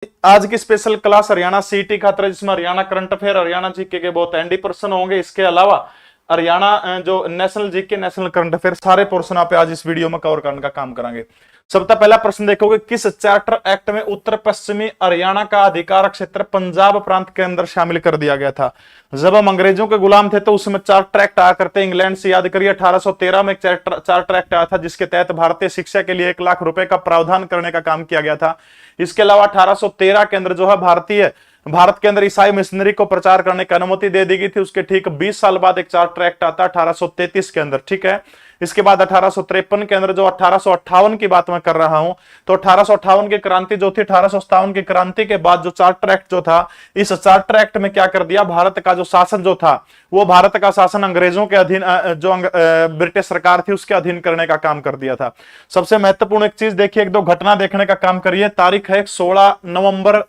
आज की special class Haryana सीटी खातर है, जिसमें Haryana current affair, Haryana GK के बहुत एनडी पर्सन होंगे। इसके अलावा हरियाणा जो national GK, national current affair, सारे पोर्शन आप आज इस वीडियो में कवर करने का काम करेंगे। सबसे पहला प्रश्न देखोगे, किस चार्टर एक्ट में उत्तर पश्चिमी हरियाणा का अधिकार क्षेत्र पंजाब प्रांत के अंदर शामिल कर दिया गया था? जब हम अंग्रेजों के गुलाम थे तो उसमें चार्टर एक्ट आया करते, इंग्लैंड से याद करिए 1813 में एक चार्टर एक्ट आया था, जिसके तहत भारतीय शिक्षा के लिए 1 लाख रुपए का प्रावधान करने का काम किया गया था। इसके अलावा 1813 के अंदर जो है भारत के अंदर ईसाई मिशनरी को प्रचार करने की अनुमति दे दी गई थी। उसके ठीक 20 साल बाद एक चार्टर एक्ट आता है 1833 के अंदर, ठीक है। इसके बाद 1853 के अंदर, जो 1858 की बात मैं कर रहा हूं, तो 1858 की क्रांति जो थी, 1857 की क्रांति के बाद जो चार्टर एक्ट जो था, इस चार्टर एक्ट में क्या कर दिया, भारत का जो शासन जो था, वो भारत का शासन अंग्रेजों के अधीन, जो ब्रिटिश सरकार थी उसके अधीन करने का काम कर दिया था। सबसे महत्वपूर्ण एक चीज देखिए, एक दो घटना देखने का काम करिए। तारीख है 16 नवंबर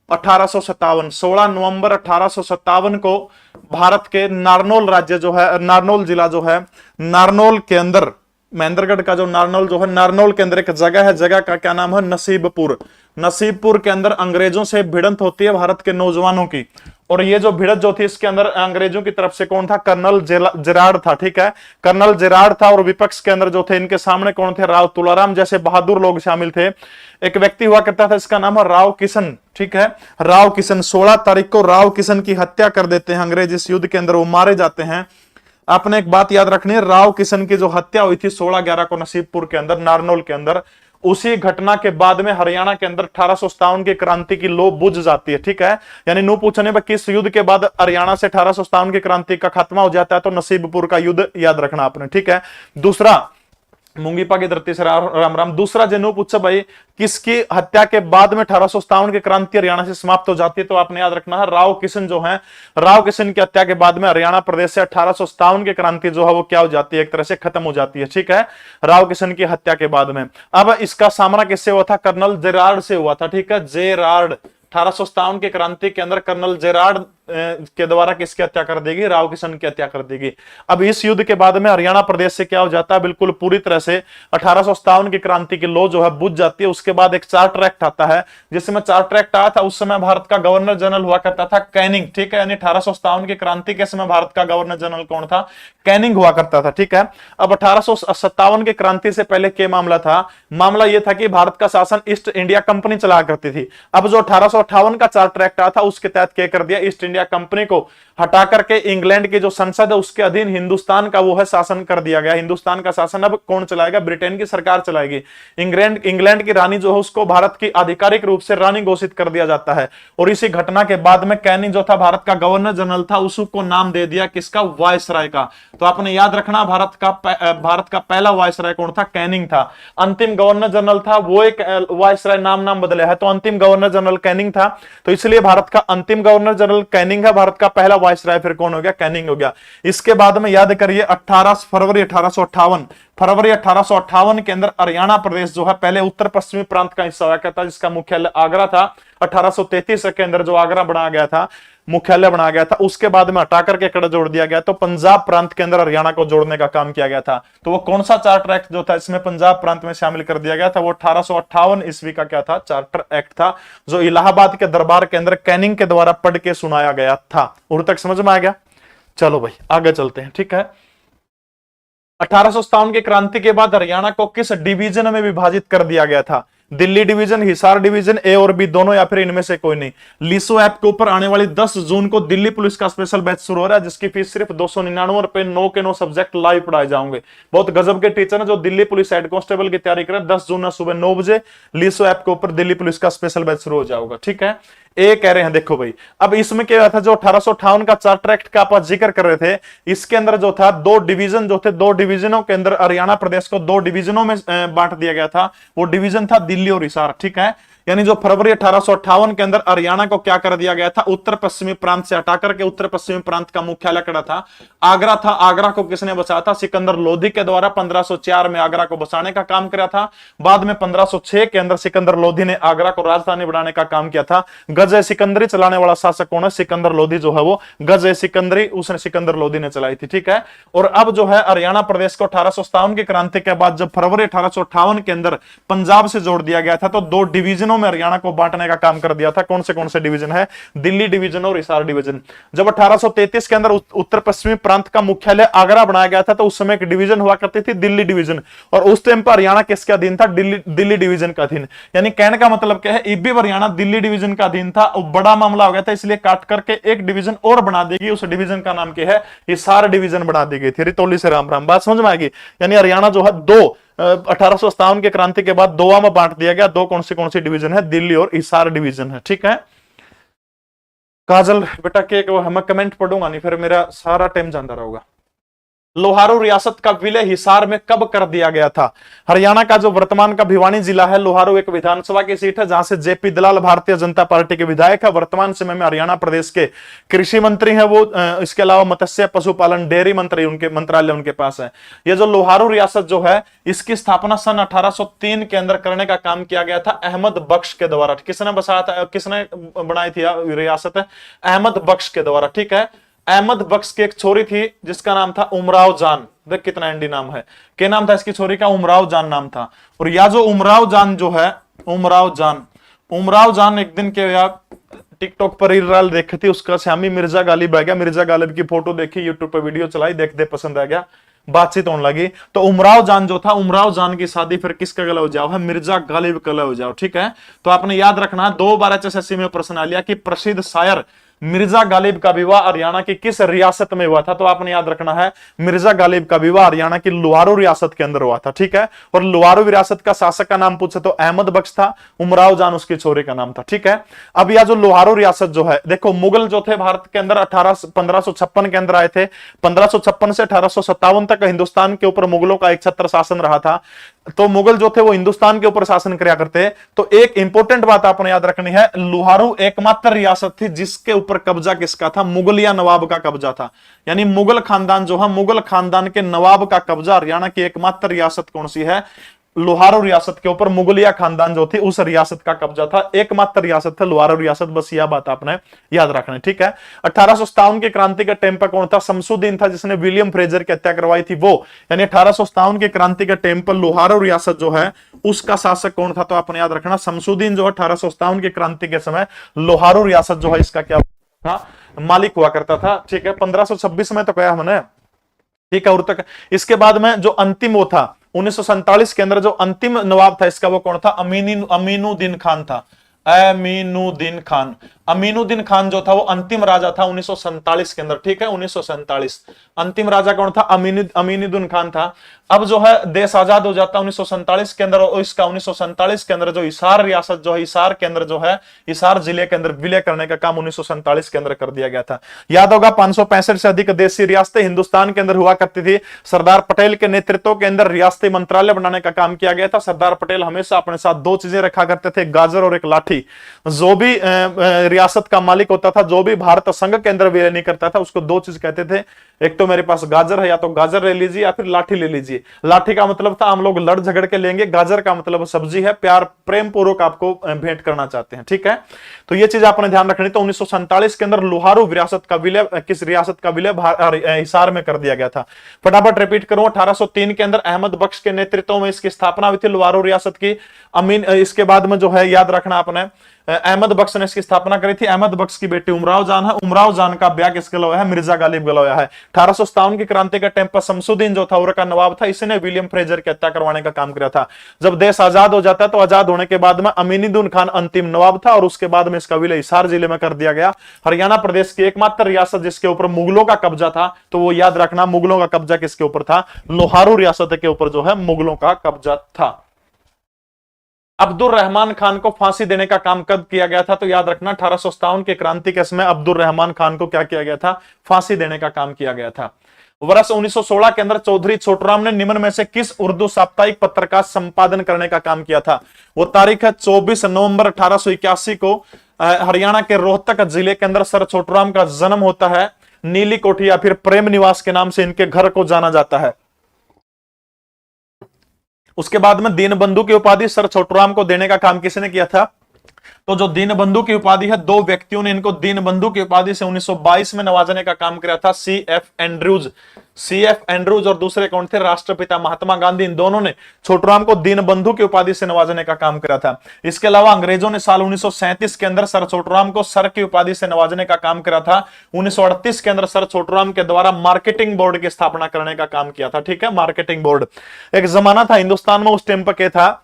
1857। 16 नवंबर 1857 को भारत के नारनौल राज्य जो है, नारनौल जिला जो है, नारनौल के अंदर, महेंद्रगढ़ का जो नारनौल जो है, नारनौल के अंदर एक जगह है, जगह का क्या नाम है, नसीबपुर। नसीबपुर के अंदर अंग्रेजों से भिड़ंत होती है भारत के नौजवानों की। और ये जो भिड़ंत जो थी, इसके अंदर अंग्रेजों की तरफ से कौन था, कर्नल जेरार्ड था, ठीक है, कर्नल जेरार्ड था। और विपक्ष के अंदर जो थे, इनके सामने कौन थे, राव तुलाराम जैसे बहादुर लोग शामिल थे। एक व्यक्ति हुआ करता था, इसका नाम है राव किशन, ठीक है, राव किशन। 16 तारीख को राव किशन की हत्या कर देते हैं अंग्रेज इस युद्ध के अंदर, वो मारे जाते हैं। आपने एक बात याद रखनी है, राव किशन की जो हत्या हुई थी 16/11 को नसीबपुर के अंदर, नारनौल के अंदर, उसी घटना के बाद में हरियाणा के अंदर 1857 की क्रांति की लो बुझ जाती है, ठीक है। यानी नो पूछने पर किस युद्ध के बाद हरियाणा से 1857 की क्रांति का खात्मा हो जाता है, तो नसीबपुर का युद्ध याद रखना आपने, ठीक है। दूसरा, मुंगीपा की धरती से राम राम। दूसरा जेनो पूछा भाई, किसकी हत्या के बाद में 1857 की क्रांति हरियाणा से समाप्त हो जाती है, तो आपने याद रखना है राव किशन जो है, राव किशन की हत्या के बाद में हरियाणा प्रदेश से 1857 की क्रांति जो है वो क्या हो जाती है, एक तरह से खत्म हो जाती है, ठीक है, राव किशन की हत्या के बाद में। अब इसका सामना किससे हुआ था, कर्नल जेरार्ड से हुआ था, ठीक है, जेरार्ड। 1857 की क्रांति के अंदर कर्नल जेरार्ड के द्वारा किसकी हत्या कर देगी, राव किशन की हत्या कर देगी। अब इस युद्ध के बाद में हरियाणा प्रदेश से क्या हो जाता है, बिल्कुल पूरी तरह से 1857 की क्रांति की लो जो है बुझ जाती है। उसके बाद एक चार्टर एक्ट आता है, जिसमें चार्टर एक्ट आया था, उस समय भारत का गवर्नर जनरल हुआ करता था कैनिंग, ठीक है। यानी 1857 की क्रांति के समय भारत का गवर्नर जनरल कौन था, कैनिंग हुआ करता था, ठीक है। अब 1857 की क्रांति से पहले क्या मामला था, मामला यह था कि भारत का शासन ईस्ट इंडिया कंपनी चला करती थी। अब जो 1858 का चार्टर एक्ट आया था, उसके तहत क्या कर दिया, ईस्ट इंडिया कंपनी को हटा करके इंग्लैंड की जो संसद है उसके अधीन हिंदुस्तान का वो है शासन कर दिया गया। हिंदुस्तान का शासन अब कौन चलाएगा, ब्रिटेन की सरकार चलाएगी। इंग्लैंड की रानी जो है उसको भारत की आधिकारिक रूप से रानी घोषित कर दिया जाता है। और इसी घटना के बाद में कैनिंग जो था भारत का गवर्नर जनरल था, उसको नाम दे दिया किसका, वायसराय का। तो आपने याद रखना, भारत का पहला वायसराय कौन था, कैनिंग था। अंतिम गवर्नर जनरल था वो एक वायसराय, नाम बदला है, तो अंतिम गवर्नर जनरल कैनिंग था। तो इसलिए भारत का अंतिम गवर्नर जनरल कैनिंग है, भारत का पहला वायसराय फिर कौन हो गया, कैनिंग हो गया। इसके बाद में याद करिए 18 फरवरी 1858 के अंदर हरियाणा प्रदेश जो है पहले उत्तर पश्चिमी प्रांत का हिस्सा हुआ करता, जिसका मुख्यालय आगरा था। 1833 के अंदर जो आगरा बनाया गया था, मुख्यालय बनाया गया था, उसके बाद में हटा करके कड़ा जोड़ दिया गया, तो पंजाब प्रांत के अंदर हरियाणा को जोड़ने का काम किया गया था। तो वो कौन सा चार्टर एक्ट जो था इसमें पंजाब प्रांत में शामिल कर दिया गया था, वो 1858 ईस्वी का क्या था, चार्टर एक्ट था, जो इलाहाबाद के दरबार के अंदर कैनिंग के द्वारा पढ़ के सुनाया गया था। उर तक समझ में आ गया? चलो भाई आगे चलते हैं, ठीक है। 1857 की क्रांति के बाद हरियाणा को किस डिवीजन में विभाजित कर दिया गया था, दिल्ली डिवीजन, हिसार डिवीजन, ए और बी दोनों, या फिर इनमें से कोई नहीं। लीसो ऐप के ऊपर आने वाली 10 जून को दिल्ली पुलिस का स्पेशल बैच शुरू हो रहा है, जिसकी फीस सिर्फ 299 रुपए, 9 के 9 सब्जेक्ट लाइव पढ़ाए जाएंगे। बहुत गजब के टीचर है जो दिल्ली पुलिस हेड कांस्टेबल की तैयारी करें। 10 जून सुबह 9 बजे लीसो ऐप के ऊपर दिल्ली पुलिस का स्पेशल बैच शुरू हो जाएगा, ठीक है। ए कह रहे हैं, देखो भाई, अब इसमें क्या था, जो 1858 का चार्टर एक्ट का आप जिक्र कर रहे थे, इसके अंदर जो था 2 डिवीजन जो थे, 2 डिवीजनों के अंदर हरियाणा प्रदेश को 2 डिवीजनों में बांट दिया गया था। वो डिवीजन था दिल्ली और हिसार, ठीक है। यानी जो फरवरी 1858 के अंदर हरियाणा को क्या कर दिया गया था, उत्तर पश्चिमी प्रांत से हटा करके उत्तर पश्चिमी प्रांत का मुख्यालय कड़ा था, आगरा था। आगरा को किसने बसाया था, सिकंदर लोधी के द्वारा 1504 में आगरा को बसाने का काम किया था। बाद में 1506 के अंदर सिकंदर लोधी ने आगरा को राजधानी बनाने का काम किया था। गजय सिकंदरी चलाने वाला शासक कौन है, सिकंदर लोधी जो है वो गजय सिकंदरी, उसने सिकंदर लोधी ने चलाई थी, ठीक है। और अब जो है हरियाणा प्रदेश को 1857 की क्रांति के बाद जब फरवरी 1858 के अंदर पंजाब से जोड़ दिया गया था, तो 2 डिवीजनों डिवीजनों में हरियाणा को बांटने का काम कर दिया था। कौन से डिवीजन है? दिल्ली डिवीजन और हिसार डिवीजन। जब 1833 के अंदर उत्तर पश्चिमी प्रांत का मुख्यालय आगरा बनाया गया था तो उस समय एक डिवीजन हुआ करती थी, दिल्ली डिवीजन, और उस टाइम पर हरियाणा किसके अधीन था? दिल्ली डिवीजन का अधीन। यानी कहने का मतलब क्या है, इब्बी हरियाणा दिल्ली डिवीजन का अधीन था, बड़ा मामला हो गया था, इसलिए काट करके एक डिवीजन और बना देगी। उस डिवीजन का नाम क्या है? हिसार डिवीजन बना दी गई थी। रितौली से राम राम, बात समझ में आएगी? यानी हरियाणा जो है 1857 के क्रांति के बाद दो में बांट दिया गया। दो कौन सी डिवीजन है? दिल्ली और हिसार डिवीजन है। ठीक है काजल बेटा के मैं कमेंट पढ़ूंगा नहीं, फिर मेरा सारा टाइम जाता रहेगा। लोहारू रियासत का विलय हिसार में कब कर दिया गया था? हरियाणा का जो वर्तमान का भिवानी जिला है, लोहारू एक विधानसभा की सीट है जहां से जेपी दलाल भारतीय जनता पार्टी के विधायक है। वर्तमान समय में हरियाणा प्रदेश के कृषि मंत्री हैं वो। इसके अलावा मत्स्य पशुपालन डेयरी मंत्री उनके मंत्रालय उनके पास है। ये जो लोहारू रियासत जो है इसकी स्थापना सन 1803 के अंदर करने का काम किया गया था अहमद बख्श के द्वारा। किसने बसाया था, किसने बनाई थी रियासत? अहमद बख्श के द्वारा। ठीक है, अहमद बख्श की एक छोरी थी जिसका नाम था उमराव जान। देख कितना एंडी नाम है। क्या नाम था इसकी छोरी का? उमराव जान नाम था। और या जो उमराव जान जो है, उमराव जान एक दिन के यार टिकटॉक पर रील देखी थी, उसका श्यामी मिर्जा गालिब आ गया। मिर्जा गालिब की फोटो देखी, यूट्यूब पर वीडियो चलाई, देख दे पसंद आ गया, बातचीत होने लगी। तो उमराव जान जो था, उमराव जान की शादी फिर किसका गला हो जाओ है? मिर्जा गालिब गला हो जाओ। ठीक है, तो आपने याद रखना 2 बार HSSC में प्रश्न आ लिया कि प्रसिद्ध शायर मिर्जा गालिब का विवाह हरियाणा की किस रियासत में हुआ था? तो आपने याद रखना है मिर्जा गालिब का विवाह हरियाणा की लोहारू रियासत के अंदर हुआ था। ठीक है, और लोहारू रियासत का शासक का नाम पूछे तो अहमद बख्श था, उमराव जान उसकी छोरे का नाम था। ठीक है, अब यह जो लोहारू रियासत जो है, देखो मुगल जो थे भारत के अंदर 1556 के अंदर आए थे। 1556 से 1857 तक हिंदुस्तान के ऊपर मुगलों का एक छत्र शासन रहा था। तो मुगल जो थे वो हिंदुस्तान के ऊपर शासन किया करते। तो एक इंपॉर्टेंट बात आपने याद रखनी है, लोहारू एकमात्र रियासत थी जिसके ऊपर कब्जा किसका था? मुगलिया नवाब का कब्जा था। यानी मुगल खानदान जो है, मुगल खानदान के नवाब का कब्जा हरियाणा की एकमात्र रियासत कौन सी है? लोहारू रियासत के ऊपर मुगलिया खानदान जो थी उस रियासत का कब्जा था। एकमात्र रियासत था लोहारू रियासत, बस यह बात आपने याद रखना है। ठीक है, 1857 की क्रांति के टाइम पर कौन था? शमसुद्दीन था जिसने विलियम फ्रेजर की हत्या करवाई थी वो। यानी 1857 की क्रांति के टाइम पर लोहारू रियासत जो है उसका शासक कौन था? तो आपने याद रखना शमसुद्दीन जो है 1857 की क्रांति के समय लोहारू रियासत जो है इसका क्या था? मालिक हुआ करता था। ठीक है, 1526 में तो कहा हमने। ठीक है, और तक इसके बाद में जो अंतिम वो था 1947 के अंदर जो अंतिम नवाब था इसका वो कौन था? अमीनुद्दीन खान था। अमीनुद्दीन खान जो था वो अंतिम राजा था 1947 के अंदर। ठीक है, 1947 अंतिम राजा कौन था? अमीनुद्दीन खान था। अब जो है देश आजाद हो जाता 1947 के अंदर, और इसका 1947 के अंदर जो हिसार रियासत जो है, हिसार के अंदर जो है, हिसार जिले के अंदर विलय करने का काम 1947 के अंदर कर दिया गया था। याद होगा 565 से अधिक देशी रियासतें हिंदुस्तान के अंदर हुआ करती थी। सरदार पटेल के नेतृत्व के अंदर रियासती मंत्रालय बनाने का काम किया गया था। सरदार पटेल हमेशा अपने साथ 2 चीजें रखा करते थे, गाजर और एक लाठी। जो भी रियासत का मालिक होता था, जो भी भारत संघ के अंदर विलय नहीं करता था, उसको 2 चीज कहते थे, एक तो मेरे पास गाजर है, या तो गाजर ले लीजिए या फिर लाठी ले लीजिए। लाठी का मतलब था हम लोग लड़ झगड़ के लेंगे, गाजर का मतलब सब्जी है, प्यार प्रेम पूर्वक आपको भेंट करना चाहते हैं। ठीक है, तो ये चीज आपने ध्यान रखनी। तो 1947 के अंदर लोहारू रियासत का विलय, किस रियासत का विलय? हिसार में कर दिया गया था। फटाफट रिपीट करूं, 1803 के अंदर अहमद बख्श के नेतृत्व में इसकी स्थापना हुई थी लोहारू रियासत की। इसके बाद में जो है याद रखना आपने, अहमद बख्श ने इसकी स्थापना करी थी। अहमद बख्श की बेटी उमराव जान है। उमराव जान का ब्याह किसके गलवाया है? मिर्जा गालिब गलवाया है। 1857 की क्रांति के टाइम पर शमसुद्दीन जो था उनका नवाब था, इसने विलियम फ्रेजर की हत्या करवाने का काम किया था। जब देश आजाद हो जाता है तो आजाद होने के बाद में अमीनुद्दीन खान अंतिम नवाब था, और उसके बाद में इसका विलय हिसार जिले में कर दिया गया। हरियाणा प्रदेश की एकमात्र रियासत जिसके ऊपर मुगलों का कब्जा था, तो वो याद रखना मुगलों का कब्जा किसके ऊपर था? लोहारू रियासत के ऊपर जो है मुगलों का कब्जा था। अब्दुल रहमान खान को फांसी देने का काम कब किया गया था? तो याद रखना 1857 के क्रांति के समय अब्दुल रहमान खान को क्या किया गया था? फांसी देने का काम किया गया था। वर्ष 1916 के अंदर चौधरी छोटूराम ने निम्न में से किस उर्दू साप्ताहिक पत्र का संपादन करने का काम किया था? वो तारीख है 24 नवंबर 1881 को। हरियाणा के रोहतक जिले के अंदर सर छोटूराम का जन्म होता है। नीली कोठी या फिर प्रेम निवास के नाम से इनके घर को जाना जाता है। उसके बाद में दीनबंधु की उपाधि सर छोटूराम को देने का काम किसने किया था? तो जो दीनबंधु की उपाधि है, दो व्यक्तियों ने इनको दीनबंधु की उपाधि से 1922 में नवाजने का काम किया था, सी एफ एंड्रूज और दूसरे कौन थे, राष्ट्रपिता महात्मा गांधी। इन दोनों ने छोटूराम को दीनबंधु की उपाधि से नवाजने का काम किया था। इसके अलावा अंग्रेजों ने साल 1937 के अंदर सर छोटूराम को सर की उपाधि से नवाजने का काम किया था। 1938 के अंदर सर छोटूराम के द्वारा मार्केटिंग बोर्ड की स्थापना करने का काम किया था। ठीक है, मार्केटिंग बोर्ड। एक जमाना था हिंदुस्तान में उस टाइम पर क्या था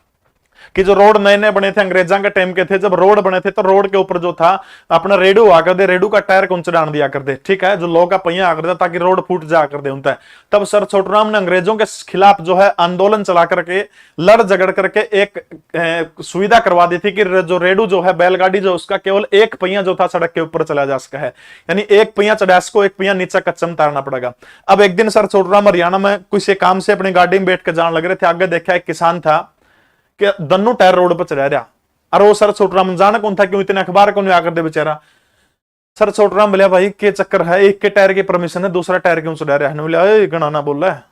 कि जो रोड नए नए बने थे, अंग्रेजों के टाइम के थे, जब रोड बने थे तो रोड के ऊपर जो था अपना रेडू आकर दे, रेडू का टायर कुंच डाल दिया कर दे। ठीक है, जो लोह का पहिया आकर दे ताकि रोड फूट जा कर दे उनका। तब सर छोटूराम ने अंग्रेजों के खिलाफ जो है आंदोलन चला करके, लड़ झगड़ करके एक सुविधा करवा दी थी कि जो रेडू जो है, बैलगाड़ी जो, उसका केवल एक पहिया जो था सड़क के ऊपर चला जा सका है, यानी एक पहिया चढ़ास को, एक पहिया नीचे कच्चम तारना पड़ेगा। अब एक दिन सर छोटूराम हरियाणा में किसी काम से अपनी गाड़ी में बैठ कर जाने लग रहे थे। आगे देखा एक किसान था कि दोनों टायर रोड पर चढ़ा रहा, और वो सर छोटूराम जाने कौन था, क्यों इतने अखबार को नहीं आकर दे बेचारा। सर छोटूराम बोले भाई के चक्कर है, एक के टायर की परमिशन है, दूसरा टायर क्यों चढ़ा रहा है। बोले गणाना बोल रहा है।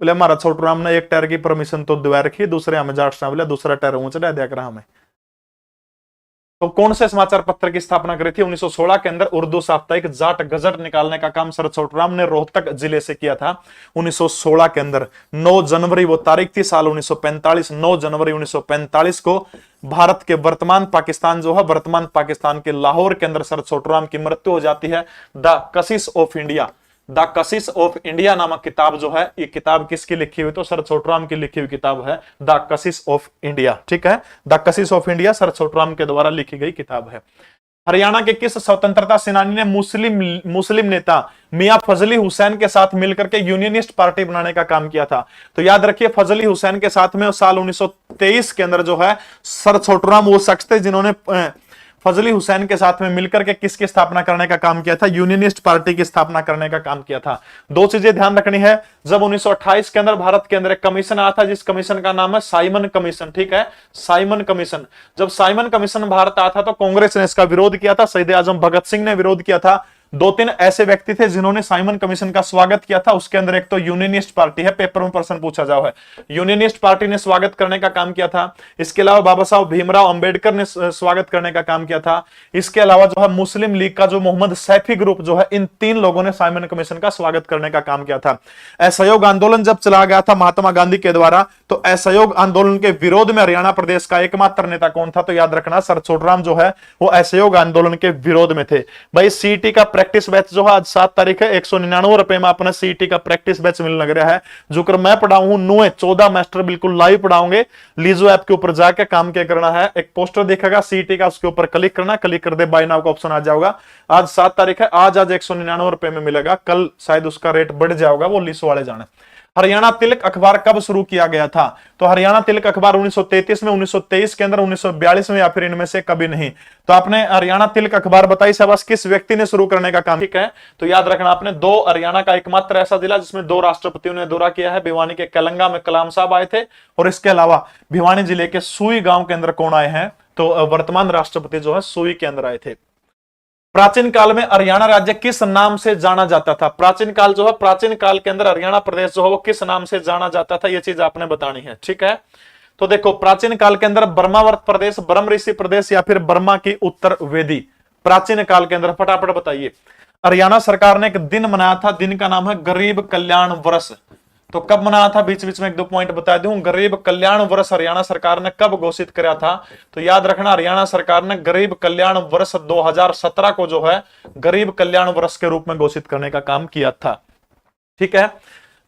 बोले हमारा छोटूराम ने एक टायर की परमिशन तो दिवा रखी, दूसरे हमें जाट बोले दूसरा टायर वो चढ़ा दिया करा हमें। तो कौन से समाचार पत्र की स्थापना करी थी? 1916 के अंदर उर्दू साप्ताहिक जाट गजट निकालने का काम सर छोटूराम ने रोहतक जिले से किया था। 1916 के अंदर 9 जनवरी वो तारीख थी, साल 1945, 9 जनवरी 1945 को भारत के वर्तमान पाकिस्तान जो है, वर्तमान पाकिस्तान के लाहौर के अंदर सर छोटूराम की मृत्यु हो जाती है। The Kashish of India, the Kashish of India नामक किताब जो है, ये किताब किसकी लिखी हुई? तो सर छोटूराम की लिखी हुई किताब है द कशिश ऑफ इंडिया। ठीक है, the Kashish of India sir Chhoturam के द्वारा लिखी गई किताब है। हरियाणा के किस स्वतंत्रता सेनानी ने मुस्लिम नेता मियां फजली हुसैन के साथ मिलकर के यूनियनिस्ट पार्टी बनाने का काम किया था? तो याद रखिए, फजली हुसैन के साथ में साल 1923 के अंदर जो है सर छोटूराम वो शख्स थे जिन्होंने फजली हुसैन के साथ में मिलकर के किसकी स्थापना करने का काम किया था? यूनियनिस्ट पार्टी की स्थापना करने का काम किया था। दो चीजें ध्यान रखनी है, जब 1928 के अंदर भारत के अंदर एक कमीशन आया था, जिस कमीशन का नाम है साइमन कमीशन। ठीक है, साइमन कमीशन। जब साइमन कमीशन भारत आया था तो कांग्रेस ने इसका विरोध किया था, शहीद आजम भगत सिंह ने विरोध किया था। 2-3 ऐसे व्यक्ति थे जिन्होंने साइमन कमीशन का स्वागत किया था। उसके अंदर एक तो यूनियनिस्ट पार्टी है, पेपर में प्रश्न पूछा जाओ है, यूनियनिस्ट पार्टी ने स्वागत करने का काम किया था। इसके अलावा बाबा साहब भीमराव अंबेडकर ने स्वागत करने का काम किया था। इसके अलावा जो है मुस्लिम लीग का जो मोहम्मद सैफी ग्रुप जो है, इन 3 लोगों ने साइमन कमीशन का स्वागत करने का काम किया था। असहयोग आंदोलन जब चला गया था महात्मा गांधी के द्वारा, तो असहयोग आंदोलन के विरोध में हरियाणा प्रदेश का एकमात्र नेता कौन था? तो याद रखना, सर छोटूराम जो है वो असहयोग आंदोलन के विरोध में थे। भाई सीटी का प्रैक्टिस बैच जो है आज 7 तारीख है, 199 रुपए में अपना सीटी का प्रैक्टिस बैच मिलने लग रहा है, जो कर मैं पढ़ाऊं 14 मास्टर बिल्कुल लाइव पढ़ाऊंगे। लीजो ऐप के ऊपर जाके काम क्या करना है, एक पोस्टर दिखेगा सीटी का, उसके ऊपर क्लिक करना, क्लिक कर दे बाय नाउ का ऑप्शन आ जाएगा। आज 7 तारीख है, आज 199 रुपए में मिलेगा, कल शायद उसका रेट बढ़ जाएगा, वो लीसो वाले जाने। हरियाणा तिलक अखबार कब शुरू किया गया था? तो हरियाणा तिलक अखबार 1933 में, 1923 के अंदर, 1942 में, या फिर इनमें से कभी नहीं। तो आपने हरियाणा तिलक अखबार बताई शाबाश, किस व्यक्ति ने शुरू करने का काम? ठीक है, तो याद रखना आपने, 2 हरियाणा का एकमात्र ऐसा जिला जिसमें 2 राष्ट्रपतियों ने दौरा किया है। भिवानी के कलंगा में कलाम साहब आए थे, और इसके अलावा भिवानी जिले के सुई गांव के अंदर कौन आए हैं? तो वर्तमान राष्ट्रपति जो है सुई के अंदर आए थे। प्राचीन काल में हरियाणा राज्य किस नाम से जाना जाता था? प्राचीन काल जो है, प्राचीन काल के अंदर हरियाणा प्रदेश जो है वो किस नाम से जाना जाता था? ये चीज आपने बतानी है। ठीक है, तो देखो, प्राचीन काल के अंदर ब्रह्मावर्त प्रदेश, ब्रह्म ऋषि प्रदेश, या फिर बर्मा की उत्तर वेदी। प्राचीन काल के अंदर फटाफट बताइए। हरियाणा सरकार ने एक दिन मनाया था, दिन का नाम है गरीब कल्याण वर्ष। तो कब मनाया था? बीच बीच में 1-2 पॉइंट बता दूं। गरीब कल्याण वर्ष हरियाणा सरकार ने कब घोषित किया था? तो याद रखना, हरियाणा सरकार ने गरीब कल्याण वर्ष 2017 को जो है गरीब कल्याण वर्ष के रूप में घोषित करने का काम किया था। ठीक है,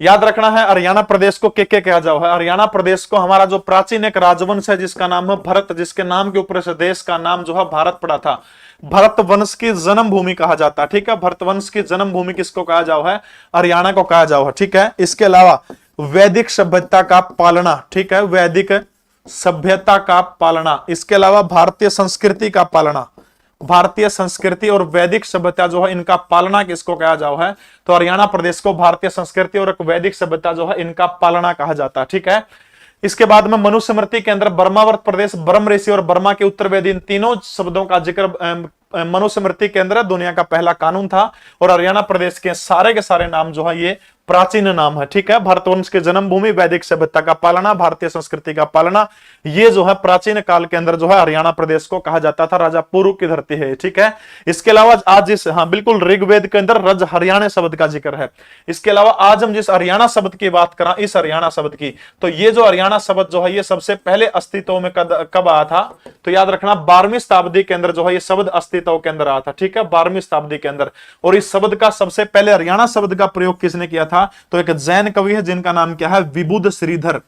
याद रखना है, हरियाणा प्रदेश को के कहा जाओ है? हरियाणा प्रदेश को हमारा जो प्राचीन एक राजवंश है जिसका नाम है भरत, जिसके नाम के ऊपर से देश का नाम जो है भारत पड़ा था, भरत वंश की जन्मभूमि कहा जाता है। ठीक है, भरत वंश की जन्मभूमि किसको कहा जाओ है? हरियाणा को कहा जाओ है। ठीक है, इसके अलावा वैदिक सभ्यता का पालना। ठीक है, वैदिक सभ्यता का पालना। इसके अलावा भारतीय संस्कृति का पालना, भारतीय संस्कृति और वैदिक सभ्यता जो है इनका पालना किसको कहा जाओ है? तो हरियाणा प्रदेश को भारतीय संस्कृति और वैदिक सभ्यता जो है इनका पालना कहा जाता है। ठीक है, इसके बाद में मनुस्मृति के अंदर ब्रह्मावर्त प्रदेश, ब्रह्म ऋषि और बर्मा के उत्तर वेदी, इन तीनों शब्दों का जिक्र मनुस्मृति के अंदर दुनिया का पहला कानून था। और हरियाणा प्रदेश के सारे नाम जो है ये प्राचीन नाम है, ठीक है। भारतवंश के जन्मभूमि, वैदिक सभ्यता का पालना, भारतीय संस्कृति का पालना, ये जो है प्राचीन काल के अंदर जो है हरियाणा प्रदेश को कहा जाता था। राजा पुरु की धरती है, ठीक है। इसके अलावा आज जिस, हाँ बिल्कुल, ऋग्वेद के अंदर रज हरियाणा शब्द का जिक्र है। इसके अलावा आज हम जिस हरियाणा शब्द की बात करें, इस हरियाणा शब्द की, तो ये जो हरियाणा शब्द जो है ये सबसे पहले अस्तित्व में कब आया था, तो याद रखना 12वीं शताब्दी के अंदर जो है ये शब्द अस्तित्व के अंदर आया था, ठीक है, 12वीं शताब्दी के अंदर। और इस शब्द का सबसे पहले हरियाणा शब्द का प्रयोग किसने किया था, तो एक जैन कवि है जिनका नाम क्या है, विबुध श्रीधर।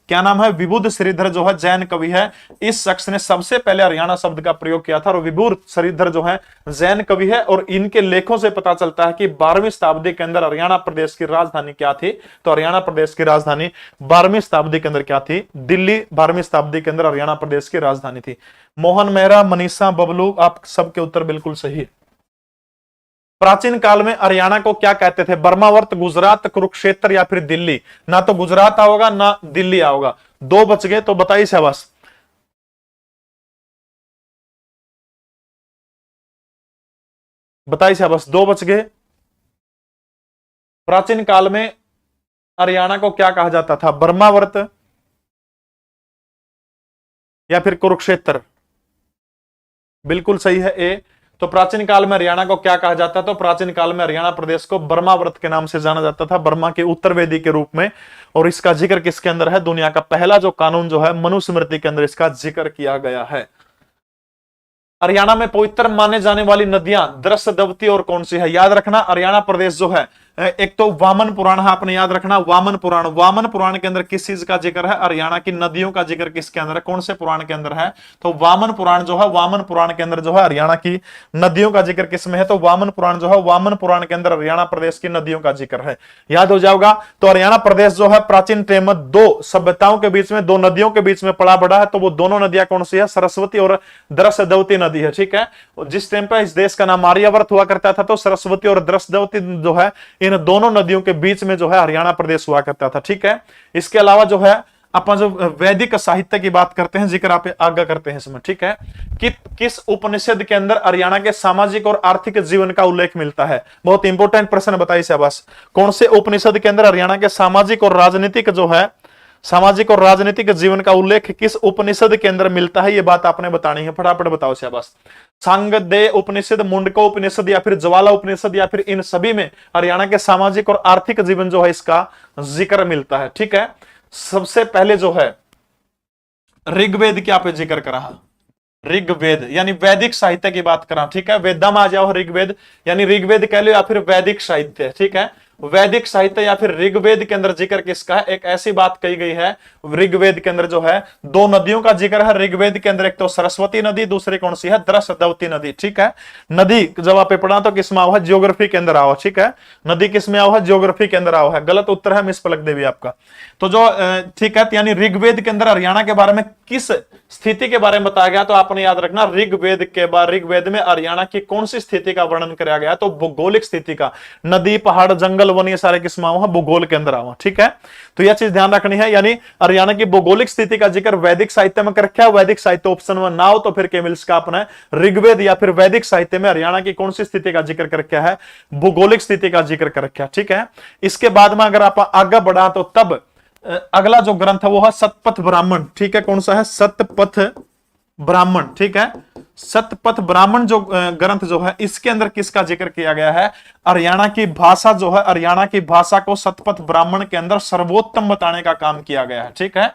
क्या नाम है, विबुध श्रीधर जो है जैन कवि है। इस शख्स ने सबसे पहले हरियाणा शब्द का प्रयोग किया था। और विबुध श्रीधर जो है जैन कवि है, और इनके लेखों से पता चलता है कि 12वीं शताब्दी के अंदर हरियाणा प्रदेश की राजधानी क्या थी, तो हरियाणा प्रदेश की राजधानी 12वीं शताब्दी के अंदर क्या थी, दिल्ली 12वीं शताब्दी के अंदर हरियाणा प्रदेश की राजधानी थी। मोहन मेहरा, मनीषा, बबलू, आप सबके उत्तर बिल्कुल सही है। प्राचीन काल में हरियाणा को क्या कहते थे, बर्मावर्त, गुजरात, कुरुक्षेत्र या फिर दिल्ली। ना तो गुजरात आओगा ना दिल्ली आओगा, दो बच गए, तो बताइए शाबाश। बताइए शाबाश, दो बच गए। प्राचीन काल में हरियाणा को क्या कहा जाता था, बर्मावर्त या फिर कुरुक्षेत्र। बिल्कुल सही है ए। तो प्राचीन काल में हरियाणा को क्या कहा जाता था, तो प्राचीन काल में हरियाणा प्रदेश को बर्मावर्त के नाम से जाना जाता था, बर्मा के उत्तरवेदी के रूप में। और इसका जिक्र किसके अंदर है, दुनिया का पहला जो कानून जो है मनुस्मृति के अंदर इसका जिक्र किया गया है। हरियाणा में पवित्र माने जाने वाली नदियां दृश्यदवती और कौन सी है, याद रखना। हरियाणा प्रदेश जो है, एक तो वामन पुराण है, आपने याद रखना वामन पुराण। वामन पुराण के अंदर किस चीज का जिक्र है, हरियाणा की नदियों का जिक्र किसके अंदर है, कौन से पुराण के अंदर है, तो वामन पुराण जो है, वामन पुराण के अंदर जो है हरियाणा की नदियों का जिक्र किसमें है, तो वामन पुराण जो है, वामन पुराण के अंदर हरियाणा प्रदेश की नदियों का जिक्र है। याद हो जाएगा। तो हरियाणा प्रदेश जो है प्राचीन टाइम में दो सभ्यताओं के बीच में, दो नदियों के बीच में पड़ा बड़ा है। तो वो दोनों नदियां कौन सी है, सरस्वती और दृश्यदवती नदी है, ठीक है। जिस टाइम पे इस देश का नाम आर्यावर्त हुआ करता था, तो सरस्वती और दृश्यदवती जो है इन दोनों नदियों के बीच में जो है हरियाणा प्रदेश हुआ करता था, ठीक है। इसके अलावा जो है अपन जो वैदिक साहित्य की बात करते हैं, जिक्र आप आगे करते हैं इसमें, ठीक है, कि किस उपनिषद के अंदर हरियाणा के सामाजिक और आर्थिक जीवन का उल्लेख मिलता है। बहुत इंपॉर्टेंट प्रश्न बताइए शाबाश। कौन से उपनिषद के अंदर हरियाणा के सामाजिक और राजनीतिक जो है, सामाजिक और राजनीतिक जीवन का उल्लेख किस उपनिषद के अंदर मिलता है, ये बात आपने बतानी है, फटाफट बताओ शाबाश। सांगदेय उपनिषद, मुंडका उपनिषद या फिर ज्वाला उपनिषद, या फिर इन सभी में हरियाणा के सामाजिक और आर्थिक जीवन जो है इसका जिक्र मिलता है, ठीक है। सबसे पहले जो है ऋग्वेद क्या पे जिक्र करा, ऋग्वेद यानी वैदिक साहित्य की बात करा, ठीक है। वेदा में आ जाओ ऋग्वेद, यानी ऋग्वेद कह लो या फिर वैदिक साहित्य, ठीक है। वैदिक साहित्य या फिर ऋग्वेद के अंदर जिक्र किसका है, एक ऐसी बात कही गई है ऋग्वेद के अंदर जो है दो नदियों का जिक्र है ऋग्वेद के अंदर, एक तो सरस्वती नदी, दूसरी कौन सी है, दृश्यदवती नदी, ठीक है। नदी जब आप पढ़ा तो किसमें आओ है, ज्योग्राफी के अंदर आओ, ठीक है। नदी किसमें आओ है, ज्योग्राफी के अंदर आओ है। गलत उत्तर है मिस पलक देवी आपका। तो जो ठीक है, यानी ऋग्वेद के अंदर हरियाणा के बारे में किस स्थिति के बारे में बताया गया, तो आपने याद रखना ऋग्वेद के बाद ऋग्वेद में हरियाणा की कौन सी स्थिति का वर्णन किया गया, तो भौगोलिक स्थिति का। नदी, पहाड़, जंगल, वन, ये सारे किसमें आओ है, भूगोल के अंदर आओ, ठीक है। तो यह चीज ध्यान रखनी है, यानी हरियाणा की भौगोलिक स्थिति का जिक्र वैदिक साहित्य में कर रखा है। वैदिक साहित्य ऑप्शन में ना हो तो फिर क्या मिल्स का अपना ऋग्वेद या फिर वैदिक साहित्य में हरियाणा की कौन सी स्थिति का जिक्र कर रखा है, भौगोलिक स्थिति का जिक्र कर रखा है, ठीक है। इसके बाद में अगर आप आगे बढ़ा तो तब अगला जो ग्रंथ है वो है सतपथ ब्राह्मण, ठीक है। कौन सा है, सतपथ ब्राह्मण, ठीक है। सतपथ ब्राह्मण जो ग्रंथ जो है इसके अंदर किसका जिक्र किया गया है, हरियाणा की भाषा जो है, हरियाणा की भाषा को सतपथ ब्राह्मण के अंदर सर्वोत्तम बताने का काम किया गया है, ठीक है।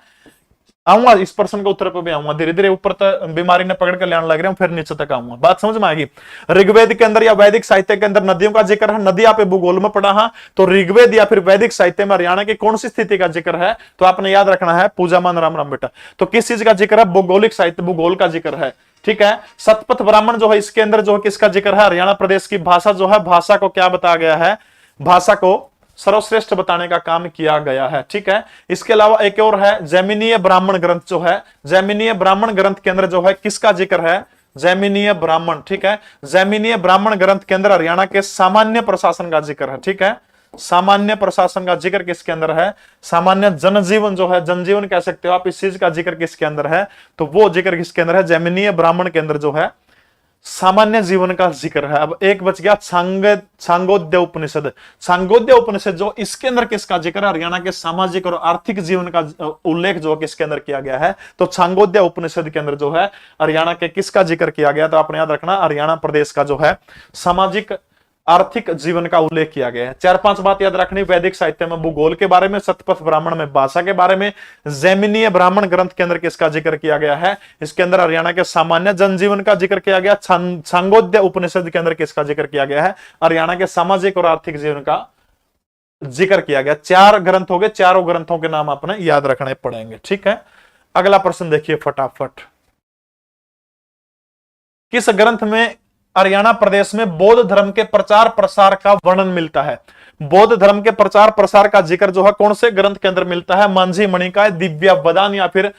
आऊंगा इस प्रश्न के उत्तर पर भी आऊंगा, धीरे धीरे ऊपर तक बीमारी ने पकड़ कर लेने लग रहा हूं, फिर नीचे तक आऊंगा, बात समझ में आएगी। ऋग्वेद के अंदर या वैदिक साहित्य के अंदर नदियों का जिक्र है, नदी आप भूगोल में पढ़ा है, तो ऋग्वेद या फिर वैदिक साहित्य में हरियाणा की कौन सी स्थिति का जिक्र है, तो आपने याद रखना है पूजा मान राम राम बेटा। तो किस चीज का जिक्र है, भौगोलिक साहित्य, भूगोल का जिक्र है, ठीक है। सतपथ ब्राह्मण जो है इसके अंदर जो है किसका जिक्र है, हरियाणा प्रदेश की भाषा जो है, भाषा को क्या बताया गया है, भाषा को सर्वश्रेष्ठ बताने का काम किया गया है, ठीक है। इसके अलावा एक और है जैमिनीय ब्राह्मण ग्रंथ जो है, जैमिनीय ब्राह्मण ग्रंथ के अंदर जो है किसका जिक्र है, जैमिनीय ब्राह्मण, ठीक है। जैमिनीय ब्राह्मण ग्रंथ के अंदर हरियाणा के सामान्य प्रशासन का जिक्र है, ठीक है। सामान्य प्रशासन का जिक्र किसके अंदर है, सामान्य जनजीवन जो है, जनजीवन कह सकते हो आप, इस चीज का जिक्र किसके अंदर है, तो वो जिक्र किसके अंदर है, जैमिनीय ब्राह्मण के अंदर जो है सामान्य जीवन का जिक्र है। अब एक बच गया सांगोद्य उपनिषद। सांगोद्य उपनिषद जो इसके अंदर किसका जिक्र है? हरियाणा के सामाजिक और आर्थिक जीवन का उल्लेख जो किसके अंदर किया गया है? तो सांगोद्य उपनिषद के अंदर जो है हरियाणा के किसका जिक्र किया गया? तो आपने याद रखना हरियाणा प्रदेश का जो है सामाजिक आर्थिक जीवन का उल्लेख किया गया है। 4-5 बात याद रखनी, वैदिक साहित्य में भूगोल के बारे में, शतपथ ब्राह्मण में भाषा के बारे में, जैमिनीय ब्राह्मण ग्रंथ के अंदर किसका जिक्र किया गया है? इसके अंदर हरियाणा के सामान्य जनजीवन का जिक्र किया गया। सांगोद्य उपनिषद के अंदर किसका जिक्र किया गया है? हरियाणा के सामाजिक और आर्थिक जीवन का जिक्र किया गया। 4 ग्रंथ हो गए, चारों ग्रंथों के नाम आपने याद रखने पड़ेंगे। ठीक है, अगला प्रश्न देखिए फटाफट। किस ग्रंथ में हरियाणा प्रदेश में बौद्ध धर्म के प्रचार प्रसार का वर्णन मिलता है? बौद्ध धर्म के प्रचार प्रसार का जिक्र जो है कौन से ग्रंथ के अंदर मिलता है? मांझी मणिकाय, दिव्यावदान या फिर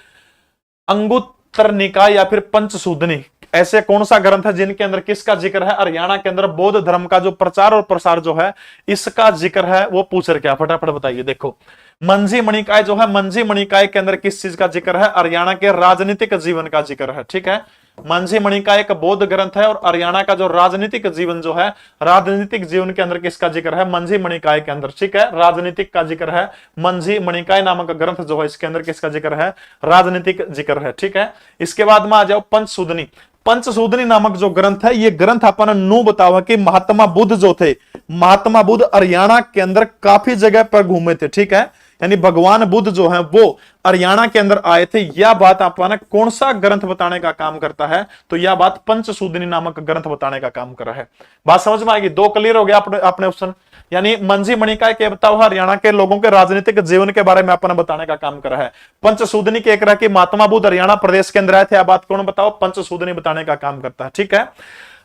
अंगुत्तर निकाय या फिर पंचसूदनी। ऐसे कौन सा ग्रंथ है जिनके अंदर किसका जिक्र है? हरियाणा के अंदर बौद्ध धर्म का जो प्रचार और प्रसार जो है इसका जिक्र है, वो पूछ रहे क्या? फटाफट बताइए। देखो मंझी मणिकाय जो है, मंझी मणिकाय के अंदर किस चीज का जिक्र है? हरियाणा के राजनीतिक जीवन का जिक्र है। ठीक है, मंझी मणिकाय एक बौद्ध ग्रंथ है और हरियाणा का जो राजनीतिक जीवन जो है, राजनीतिक जीवन के अंदर किसका जिक्र है? मंझी मणिकाय के अंदर। ठीक है, राजनीतिक का जिक्र है। मंझी मणिकाय नामक ग्रंथ जो है इसके अंदर किसका जिक्र है? राजनीतिक जिक्र है। ठीक है, इसके बाद में आ जाओ पंचसूदनी। पंचसूदनी नामक जो ग्रंथ है, ये ग्रंथ अपन नु बतावा कि महात्मा बुद्ध जो थे, महात्मा बुद्ध हरियाणा के अंदर काफी जगह पर घूमे थे। ठीक है, यानी भगवान बुद्ध जो है वो हरियाणा के अंदर आए थे। यह बात आपने कौन सा ग्रंथ बताने का काम करता है? तो यह बात पंचसूदनी नामक ग्रंथ बताने का काम कर रहा है। बात समझ में आएगी? 2 क्लियर हो गया अपने ऑप्शन। यानी मंझी मणिकाय के बताओ हरियाणा के लोगों के राजनीतिक जीवन के बारे में अपने बताने का काम कर रहा है। पंचसूदनी के एक रहा कि महात्मा बुद्ध हरियाणा प्रदेश के अंदर आए थे, यह बात कौन बताओ? पंचसूदनी बताने का काम करता है। ठीक है,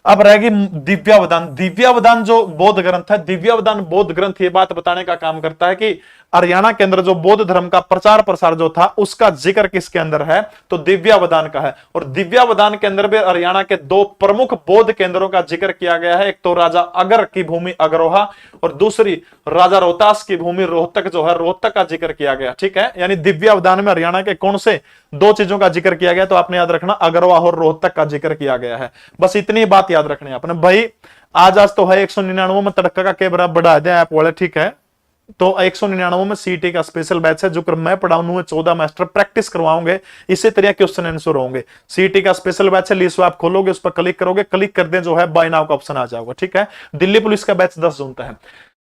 अब रहेगी दिव्यावदान। दिव्यावदान जो बौद्ध ग्रंथ है, दिव्यावदान बौद्ध ग्रंथ ये बात बताने का काम करता है कि हरियाणा के अंदर जो बौद्ध धर्म का प्रचार प्रसार जो था उसका जिक्र किसके अंदर है? तो दिव्यावदान का है। और दिव्यावदान के अंदर भी हरियाणा के 2 प्रमुख बौद्ध केंद्रों का जिक्र किया गया है। एक तो राजा अगर की भूमि अगरोहा और दूसरी राजा रोहतास की भूमि रोहतक जो है, रोहतक का जिक्र किया गया। ठीक है, यानी दिव्यावदान में हरियाणा के कौन से 2 चीजों का जिक्र किया गया? तो आपने याद रखना अगरवा और रोहतक का जिक्र किया गया है। बस इतनी बात याद रखनी है आपने भाई। आज तो है 199 में तड़का का कैमरा बढ़ा दिया ऐप वाले। ठीक है, तो 199 में सीटी का स्पेशल बैच है जो मैं पढ़ाऊंगा। 14 मास्टर प्रैक्टिस करवाऊंगे, इसी तरह क्वेश्चन आंसर होंगे। सीटी का स्पेशल बैच है, लिस्ट आप खोलोगे, उस पर क्लिक करोगे, क्लिक कर दे जो है बाय नाउ का ऑप्शन आ जाएगा। ठीक है, दिल्ली पुलिस का बैच 10 जून तक है।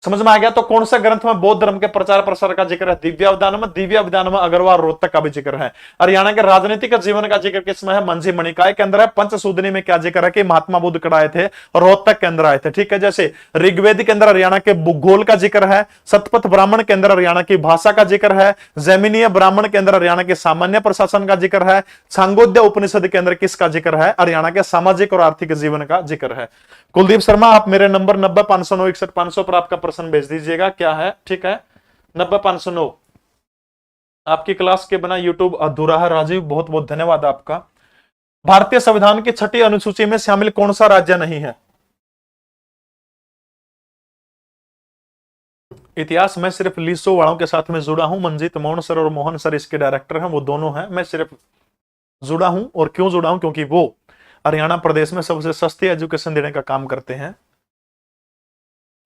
समझ में आ गया? तो कौन सा ग्रंथ में बौद्ध धर्म के प्रचार प्रसार का जिक्र है? दिव्यावदान में। दिव्यावदान में अगरवा रोहतक का भी जिक्र है। हरियाणा के राजनीतिक जीवन का जिक्र किसमें है? मंझी मणिकाय के अंदर है। पंचसूदनी में क्या जिक्र है कि महात्मा बुद्ध कड़ाए थे, रोहतक के अंदर आए थे। ठीक है, जैसे ऋग्वेद के अंदर हरियाणा के भूगोल का जिक्र है, शतपथ ब्राह्मण के अंदर हरियाणा की भाषा का जिक्र है, जैमिनीय ब्राह्मण के अंदर हरियाणा के सामान्य प्रशासन का जिक्र है, सांगोद्य उपनिषद के अंदर किसका जिक्र है? हरियाणा के सामाजिक और आर्थिक जीवन का जिक्र है। कुलदीप शर्मा, आप मेरे नंबर 90 509 61 500 पर आपका प्रश्न भेज दीजिएगा। क्या है? ठीक है, 90 509। आपकी क्लास के बिना यूट्यूब अधूरा है। राजीव, बहुत बहुत धन्यवाद आपका। भारतीय संविधान की 6ठी अनुसूची में शामिल कौन सा राज्य नहीं है? इतिहास में सिर्फ लीसो वालों के साथ में जुड़ा हूं। मंजीत मोहन सर और मोहन सर इसके डायरेक्टर हैं, वो दोनों हैं। मैं सिर्फ जुड़ा हूं। और क्यों जुड़ा हूं? क्योंकि वो हरियाणा प्रदेश में सबसे सस्ती एजुकेशन देने का काम करते हैं।